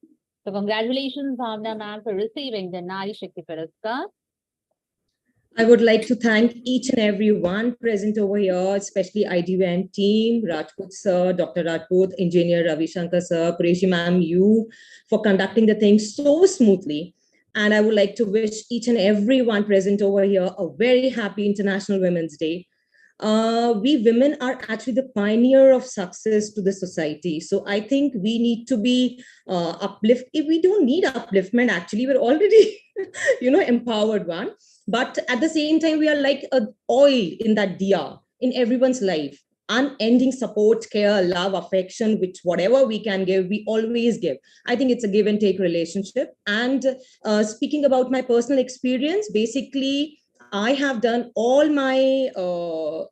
So congratulations, Bhavna, ma'am, for receiving the Nari Shakti Purshkar. I would like to thank each and every one present over here, especially iDivine team, Rajput sir, Dr. Rajput, Engineer Ravi Shankar sir, Qureshi ma'am, you for conducting the thing so smoothly. And I would like to wish each and every one present over here a very happy International Women's Day. We women are actually the pioneer of success to the society. So I think we need to be uplift. If we don't need upliftment, actually, we're already, empowered one. But at the same time, we are like an oil in that diya in everyone's life. Unending support, care, love, affection, which whatever we can give, we always give. I think it's a give and take relationship. And speaking about my personal experience, basically, I have done all my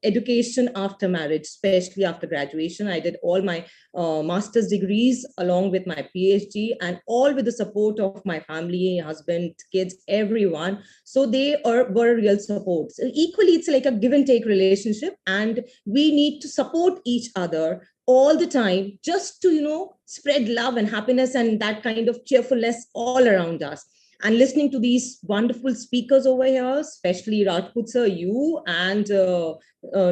education after marriage, especially after graduation. I did all my master's degrees along with my PhD, and all with the support of my family, husband, kids, everyone. So they were real support. So equally, it's like a give and take relationship, and we need to support each other all the time, just to, spread love and happiness and that kind of cheerfulness all around us. And listening to these wonderful speakers over here, especially Rajput sir, you and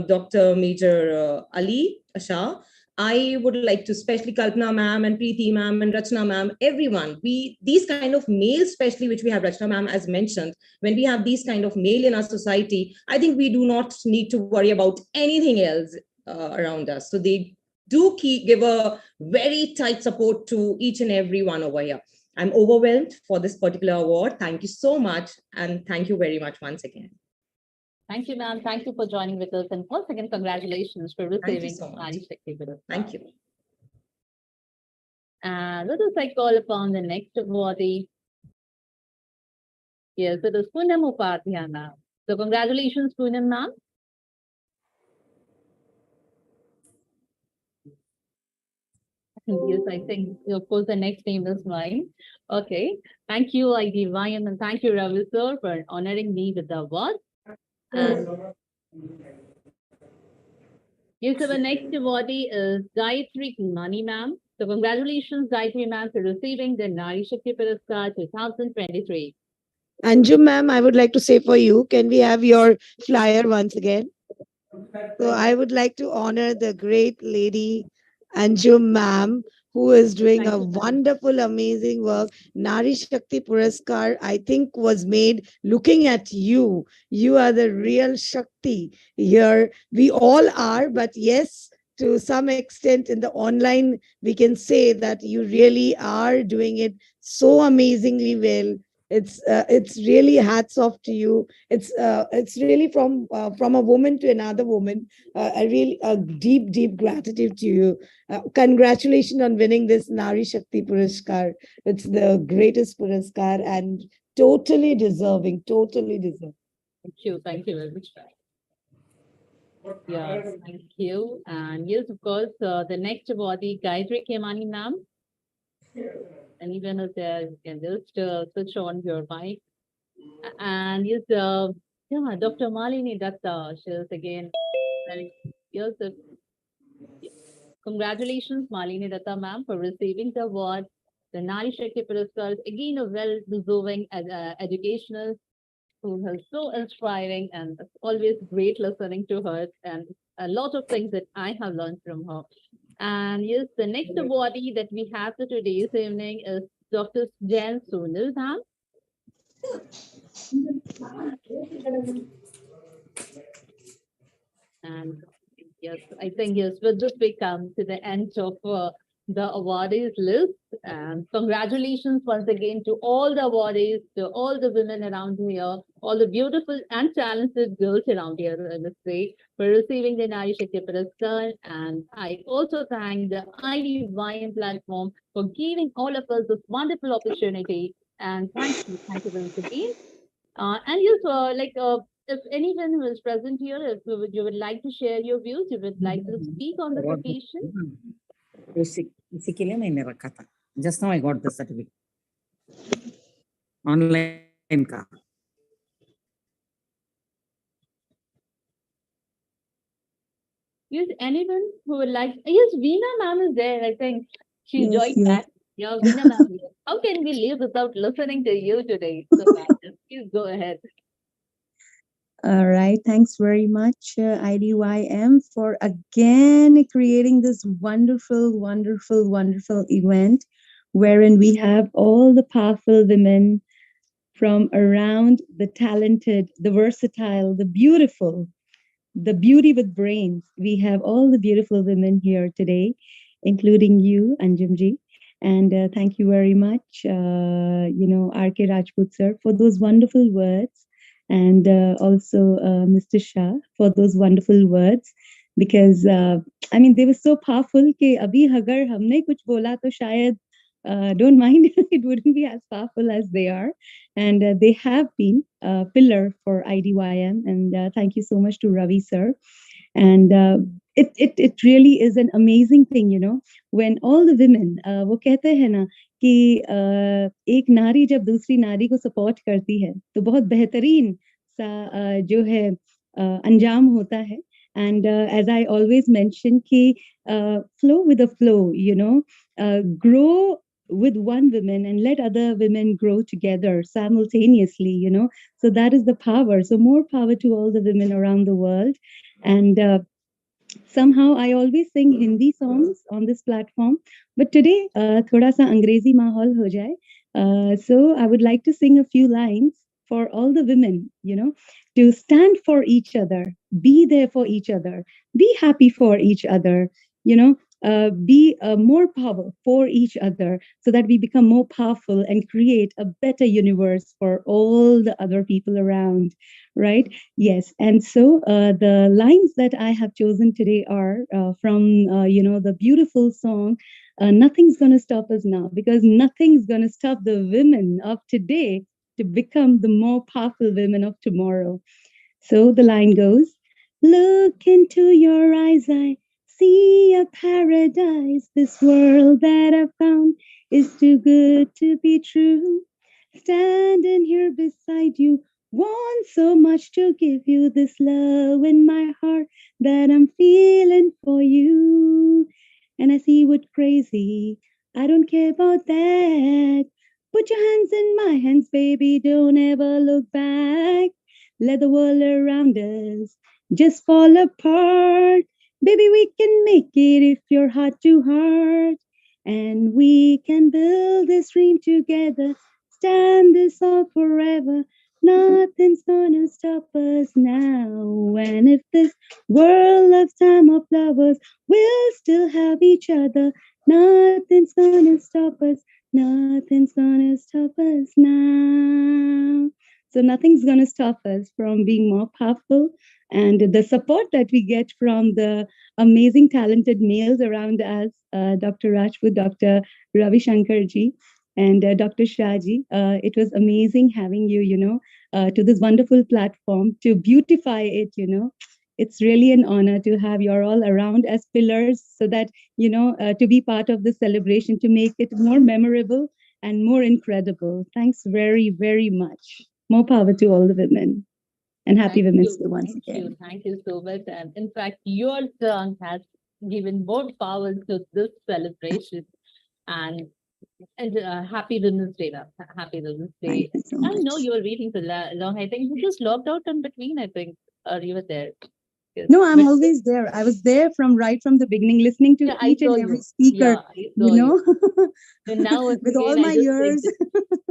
Dr. Major Ali Shah, I would like to especially Kalpana ma'am and Preeti ma'am and Rachna ma'am, everyone. These kind of males, especially which we have Rachna ma'am as mentioned, when we have these kind of male in our society, I think we do not need to worry about anything else around us. So they do give a very tight support to each and every one over here. I'm overwhelmed for this particular award. Thank you so much. And thank you very much once again. Thank you, ma'am. Thank you for joining with us. And once again, congratulations for receiving Nari Shakti Puruskar. Thank you. And let us call upon the next awardee. Yes, it is Poonam Upadhyaya, ma'am. So congratulations, Poonam, ma'am. Yes, I think, of course, the next name is mine. Okay. Thank you, IDYM, and thank you, Ravi sir, for honoring me with the award. And yes, so the next awardee is Gayatri Kimani, ma'am. So congratulations, Gayatri ma'am, for receiving the Nari Shakti Puruskar 2023. Anjum ma'am, I would like to say for you, can we have your flyer once again? So I would like to honor the great lady Anjum ma'am, who is doing a wonderful, amazing work. Nari Shakti Puraskar, I think, was made looking at you. You are the real Shakti here. We all are, but yes, to some extent in the online, we can say that you really are doing it so amazingly well. It's really hats off to you. It's really from a woman to another woman. A deep gratitude to you. Congratulations on winning this Nari Shakti Puraskar. It's the greatest Puraskar and totally deserving. Totally deserving. Thank you very much. Yes, thank you. And yes, of course, the next awardee, Gayatri Kimani, ma'am. Anyone is there, you can just switch on your mic. And yes, Dr. Malini Datta, she is again. Yes, congratulations, Malini Datta, ma'am, for receiving the award. The Nari Shakti Puruskar is again a well-deserving educational who is so inspiring, and it's always great listening to her, and a lot of things that I have learned from her. And yes, the next awardee that we have for today's evening is Dr. Jan Sonal, ma'am. And yes, I think yes, with this we come to the end of the awardees list. And congratulations once again to all the awardees, to all the women around here, all the beautiful and talented girls around here, I must say, for receiving the Nari Shakti Puruskar. And I also thank the IDYM platform for giving all of us this wonderful opportunity. And thank you once again. And yes, if anyone who is present here, if you would like to share your views, you would like to speak on the occasion. Just now I got the certificate. Online ka. Yes, anyone who would like? Yes, Veena ma'am is there. I think she Yes, joined yes. back. Yeah, Veena ma'am. How can we live without listening to you today? So, please go ahead. All right. Thanks very much, IDYM, for again creating this wonderful event wherein we have all the powerful women from around, the talented, the versatile, the beautiful, the beauty with brains. We have all the beautiful women here today, including you, Anjumji. And thank you very much, R.K. Rajput sir, for those wonderful words. And also Mr. Shah for those wonderful words. Because, they were so powerful कि अभी अगर हमने कुछ बोला तो शायद don't mind, it wouldn't be as powerful as they are. And they have been a pillar for IDYM. And thank you so much to Ravi sir. And it really is an amazing thing, when all the women, वो कहते हैं ना कि एक नारी जब दूसरी नारी को सपोर्ट करती है तो बहुत बेहतरीन सा जो है अंजाम होता है. And as I always mention, ki, flow with the flow, grow with one woman and let other women grow together simultaneously, So that is the power. So more power to all the women around the world. And somehow I always sing Hindi songs on this platform, but today thoda sa Angrezi mahal ho jaye. So I would like to sing a few lines for all the women, to stand for each other, be there for each other, be happy for each other, be more power for each other so that we become more powerful and create a better universe for all the other people around, right? Yes. And so the lines that I have chosen today are from, the beautiful song, Nothing's Gonna Stop Us Now, because nothing's gonna stop the women of today to become the more powerful women of tomorrow. So the line goes, look into your eyes, I see a paradise. This world that I found is too good to be true. Standing here beside you, want so much to give you this love in my heart that I'm feeling for you. And I see what crazy, I don't care about that. Put your hands in my hands, baby, don't ever look back. Let the world around us just fall apart. Baby, we can make it if you're heart to heart. And we can build this dream together. Stand this all forever. Nothing's gonna stop us now. And if this world of time of lovers, we'll still have each other. Nothing's gonna stop us. Nothing's gonna stop us now. So nothing's going to stop us from being more powerful. And the support that we get from the amazing, talented males around us, Dr. Rajput, Dr. Ravi Shankarji, and Dr. Shahji, it was amazing having you, to this wonderful platform to beautify it. It's really an honor to have you all around as pillars so that, to be part of the celebration, to make it more memorable and more incredible. Thanks very, very much. More power to all the women. And happy Women's Day once again. Thank you so much. And in fact, your song has given more power to this celebration. And happy Women's Day. Happy Women's Day. So I know you were waiting for long. I think you just logged out in between, I think, or you were there. Yes. No, I'm always there. I was there right from the beginning, listening to each and every speaker, And now with all my years.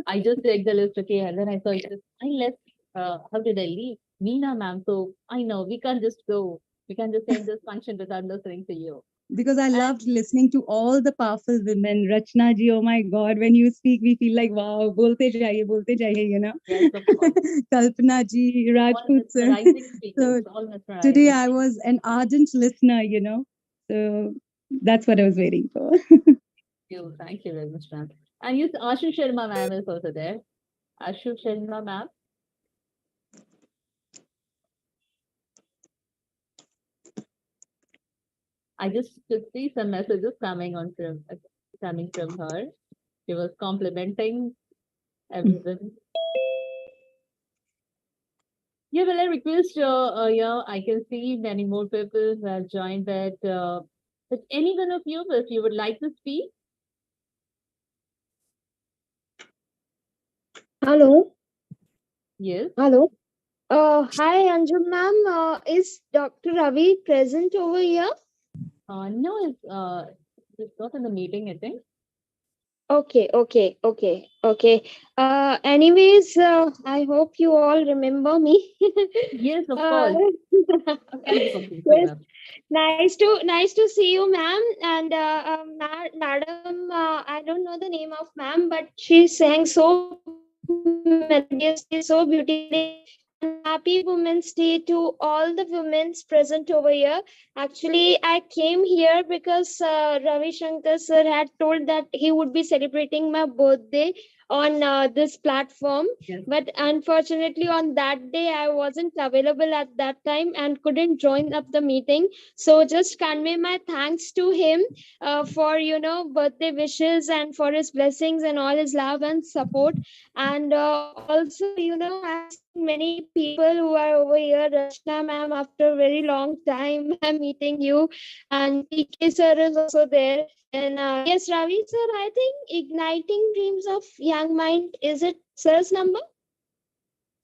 I just checked the list, okay, and then I saw it. I left. How did I leave? Meena ma'am. So I know we can't just go. We can't just end this function without listening to you. Because I loved listening to all the powerful women. Rachna ji, oh my God, when you speak, we feel like, wow, bolte jaiye, Yes, of course. Kalpana ji, Rajput sir. So today I was an ardent listener, So that's what I was waiting for. Thank you very much, ma'am. And yes, Ashu Sharma ma'am is also there. Ashu Sharma ma'am. I just could see some messages coming from her. She was complimenting everyone. Yeah, well, I request, I can see many more people who have joined but any one of you, if you would like to speak. Hello. Yes. Hello. Hi, Anjum ma'am. Is Dr. Ravi present over here? No, it's not in the meeting, I think. Okay. Anyways, I hope you all remember me. Yes, of course. Yes. Nice to see you, ma'am. And madam, I don't know the name of ma'am, but she sang so melodiously, so beautifully. And happy Women's Day to all the women present over here. Actually, I came here because Ravi Shankar sir had told that he would be celebrating my birthday on this platform. Yes. But unfortunately, on that day, I wasn't available at that time and couldn't join up the meeting. So just convey my thanks to him for birthday wishes and for his blessings and all his love and support. And also, I have seen many people who are over here. Rachna ma'am, after a very long time, I'm meeting you, and PK sir is also there. And yes, Ravi sir, I think igniting dreams of young mind, is it sir's number?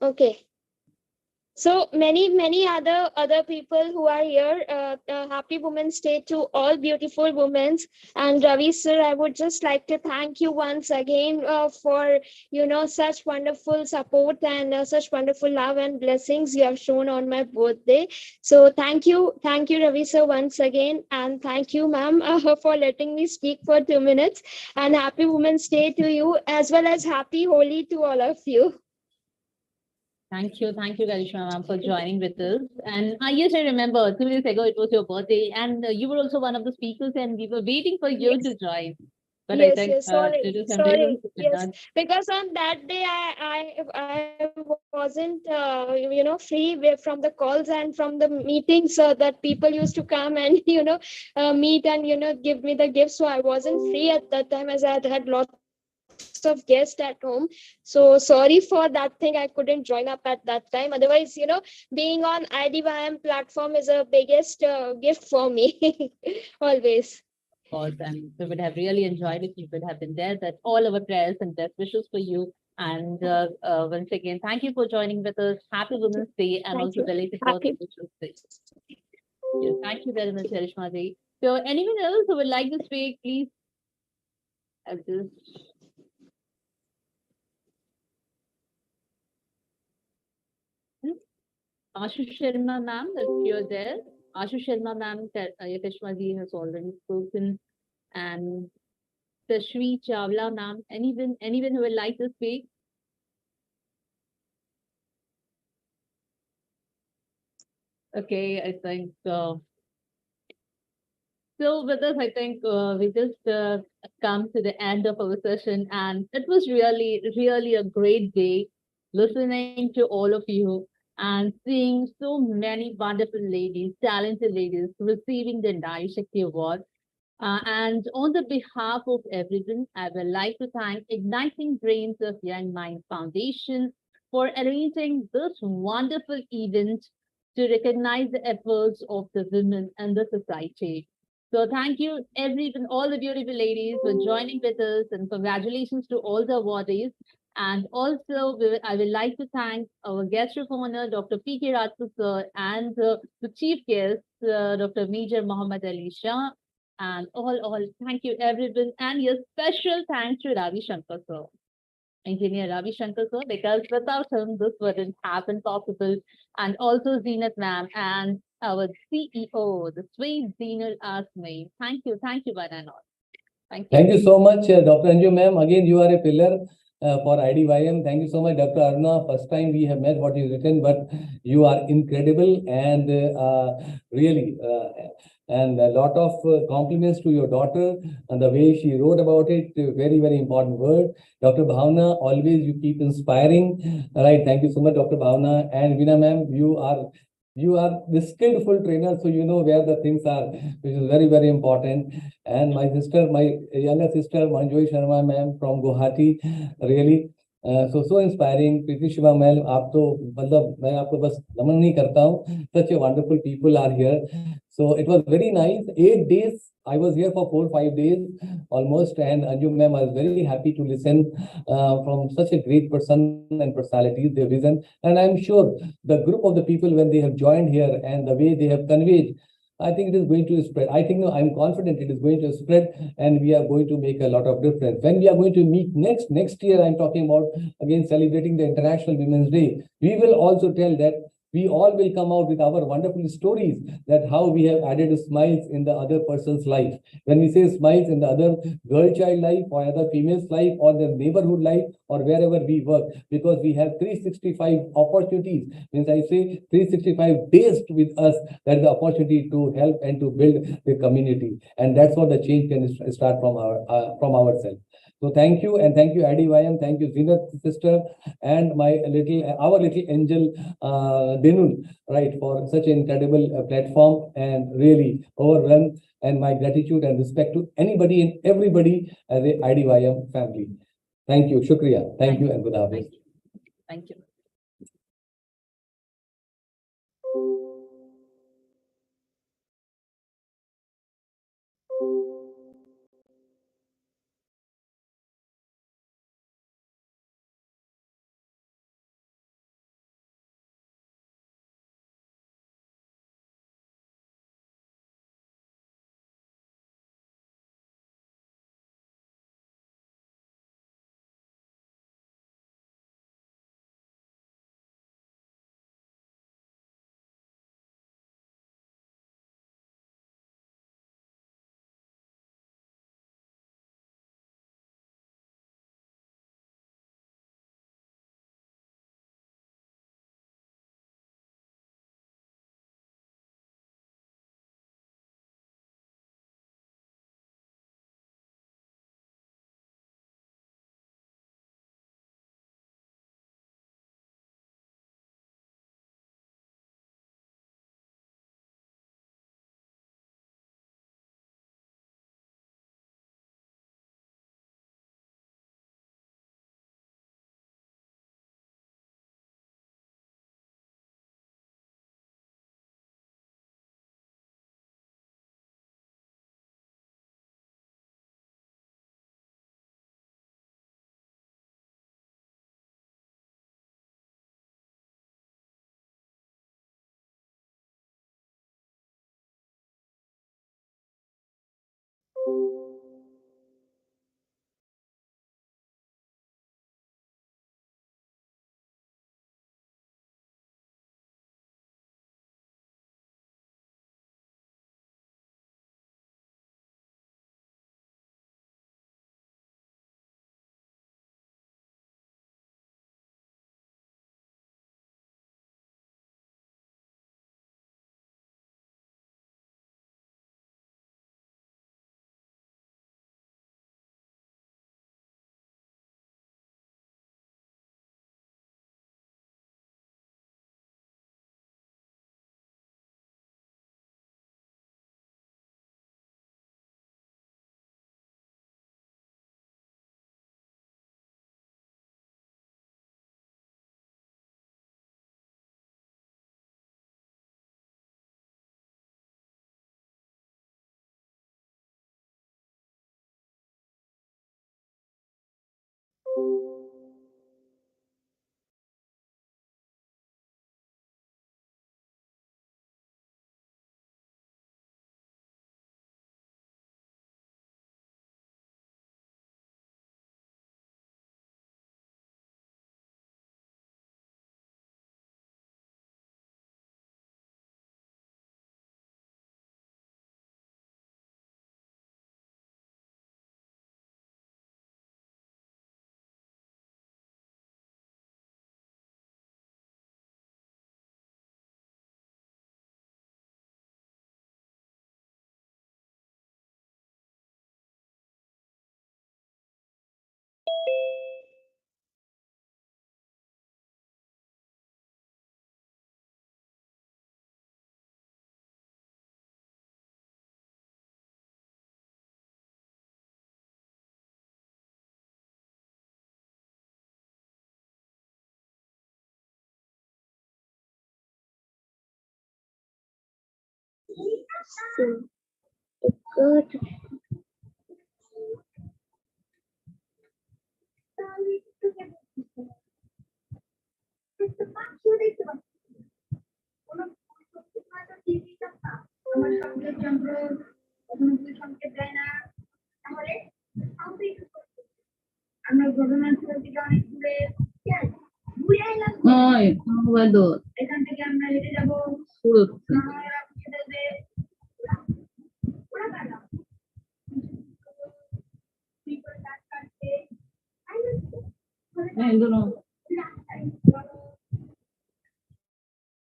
Okay. So many other people who are here. Happy Women's Day to all beautiful women. And Ravi sir, I would just like to thank you once again for such wonderful support and such wonderful love and blessings you have shown on my birthday. So thank you Ravi sir once again, and thank you ma'am for letting me speak for 2 minutes. And happy Women's Day to you, as well as happy Holi to all of you. Thank you, Karishma ma'am, for joining with us. And yes, I remember 2 days ago it was your birthday, and you were also one of the speakers, and we were waiting for you to join. But I think Sorry, due to some reasons, you could not. because on that day I wasn't free from the calls and from the meetings that people used to come and meet and give me the gifts. So I wasn't free at that time, as I had lots of guests at home. So sorry for that thing, I couldn't join up at that time. Otherwise, being on IDYM platform is a biggest gift for me always. Course, and we would have really enjoyed if you could have been there. That's all our prayers and best wishes for you. And once again, thank you for joining with us. Happy Women's Day, and Thank also you. belated Happy. birthday wishes. Yes, thank you very much, Karishma ji. So, anyone else who would like to speak, please? I'll just. Ashu Sharma ma'am, if you're there. Ashu Sharma ma'am, Karishma ji has already spoken. And Tashvi Chawla ma'am, anyone who would like to speak? Okay, I think so. With us, I think we just come to the end of our session, and it was really a great day listening to all of you and seeing so many wonderful ladies, talented ladies receiving the Nari Shakti Award. And on the behalf of everyone, I would like to thank Igniting Brains of Young Mind Foundation for arranging this wonderful event to recognize the efforts of the women and the society. So thank you everyone, all the beautiful ladies for joining with us, and congratulations to all the awardees. And also, I would like to thank our guest of honor, Dr. P.K. Rajput sir, and the chief guest, Dr. Major Muhammad Ali Shah, and all, thank you everyone. And your special thanks to Ravi Shankar sir, Engineer Ravi Shankar sir, because without him, this wouldn't happen possible. And also Zenat ma'am and our CEO, the sweet Zenat Asmi. Thank you, one and all. Thank you. Thank you so much, Dr. Anju ma'am. Again, you are a pillar for IDYM. Thank you so much, Dr. Arna. First time we have met what is written, but you are incredible and really. And a lot of compliments to your daughter and the way she wrote about it. Very, very important word. Dr. Bhavna, always you keep inspiring. All right. Thank you so much, Dr. Bhavna. And Veena ma'am, you are the skillful trainer, so you know where the things are, which is very, very important. And my younger sister, Manjoy Sharma ma'am from Guwahati, really. So inspiring. Preeti Shiva ma'am, आप तो मतलब मैं आपको बस नमन नहीं करता हूँ. Such a wonderful people are here. So it was very nice. 8 days. I was here for 4-5 days almost, and Anju ma'am, I was very happy to listen from such a great person and personalities, their vision. And I'm sure the group of the people, when they have joined here and the way they have conveyed, I think it is going to spread. I think, no, I'm confident it is going to spread, and we are going to make a lot of difference. When we are going to meet next year, I'm talking about again celebrating the International Women's Day. We will also tell that we all will come out with our wonderful stories, that how we have added smiles in the other person's life. When we say smiles in the other girl child life or other female's life or their neighborhood life or wherever we work, because we have 365 opportunities. Means I say 365 days with us, that the opportunity to help and to build the community. And that's what the change can start from ourselves. So thank you, and thank you, IDYM, thank you, Zinat sister, and our little angel, Denul, right, for such an incredible platform, and really overwhelmed, and my gratitude and respect to anybody and everybody as a IDYM family. Thank you, Shukriya. Thank you, and good afternoon. Thank you.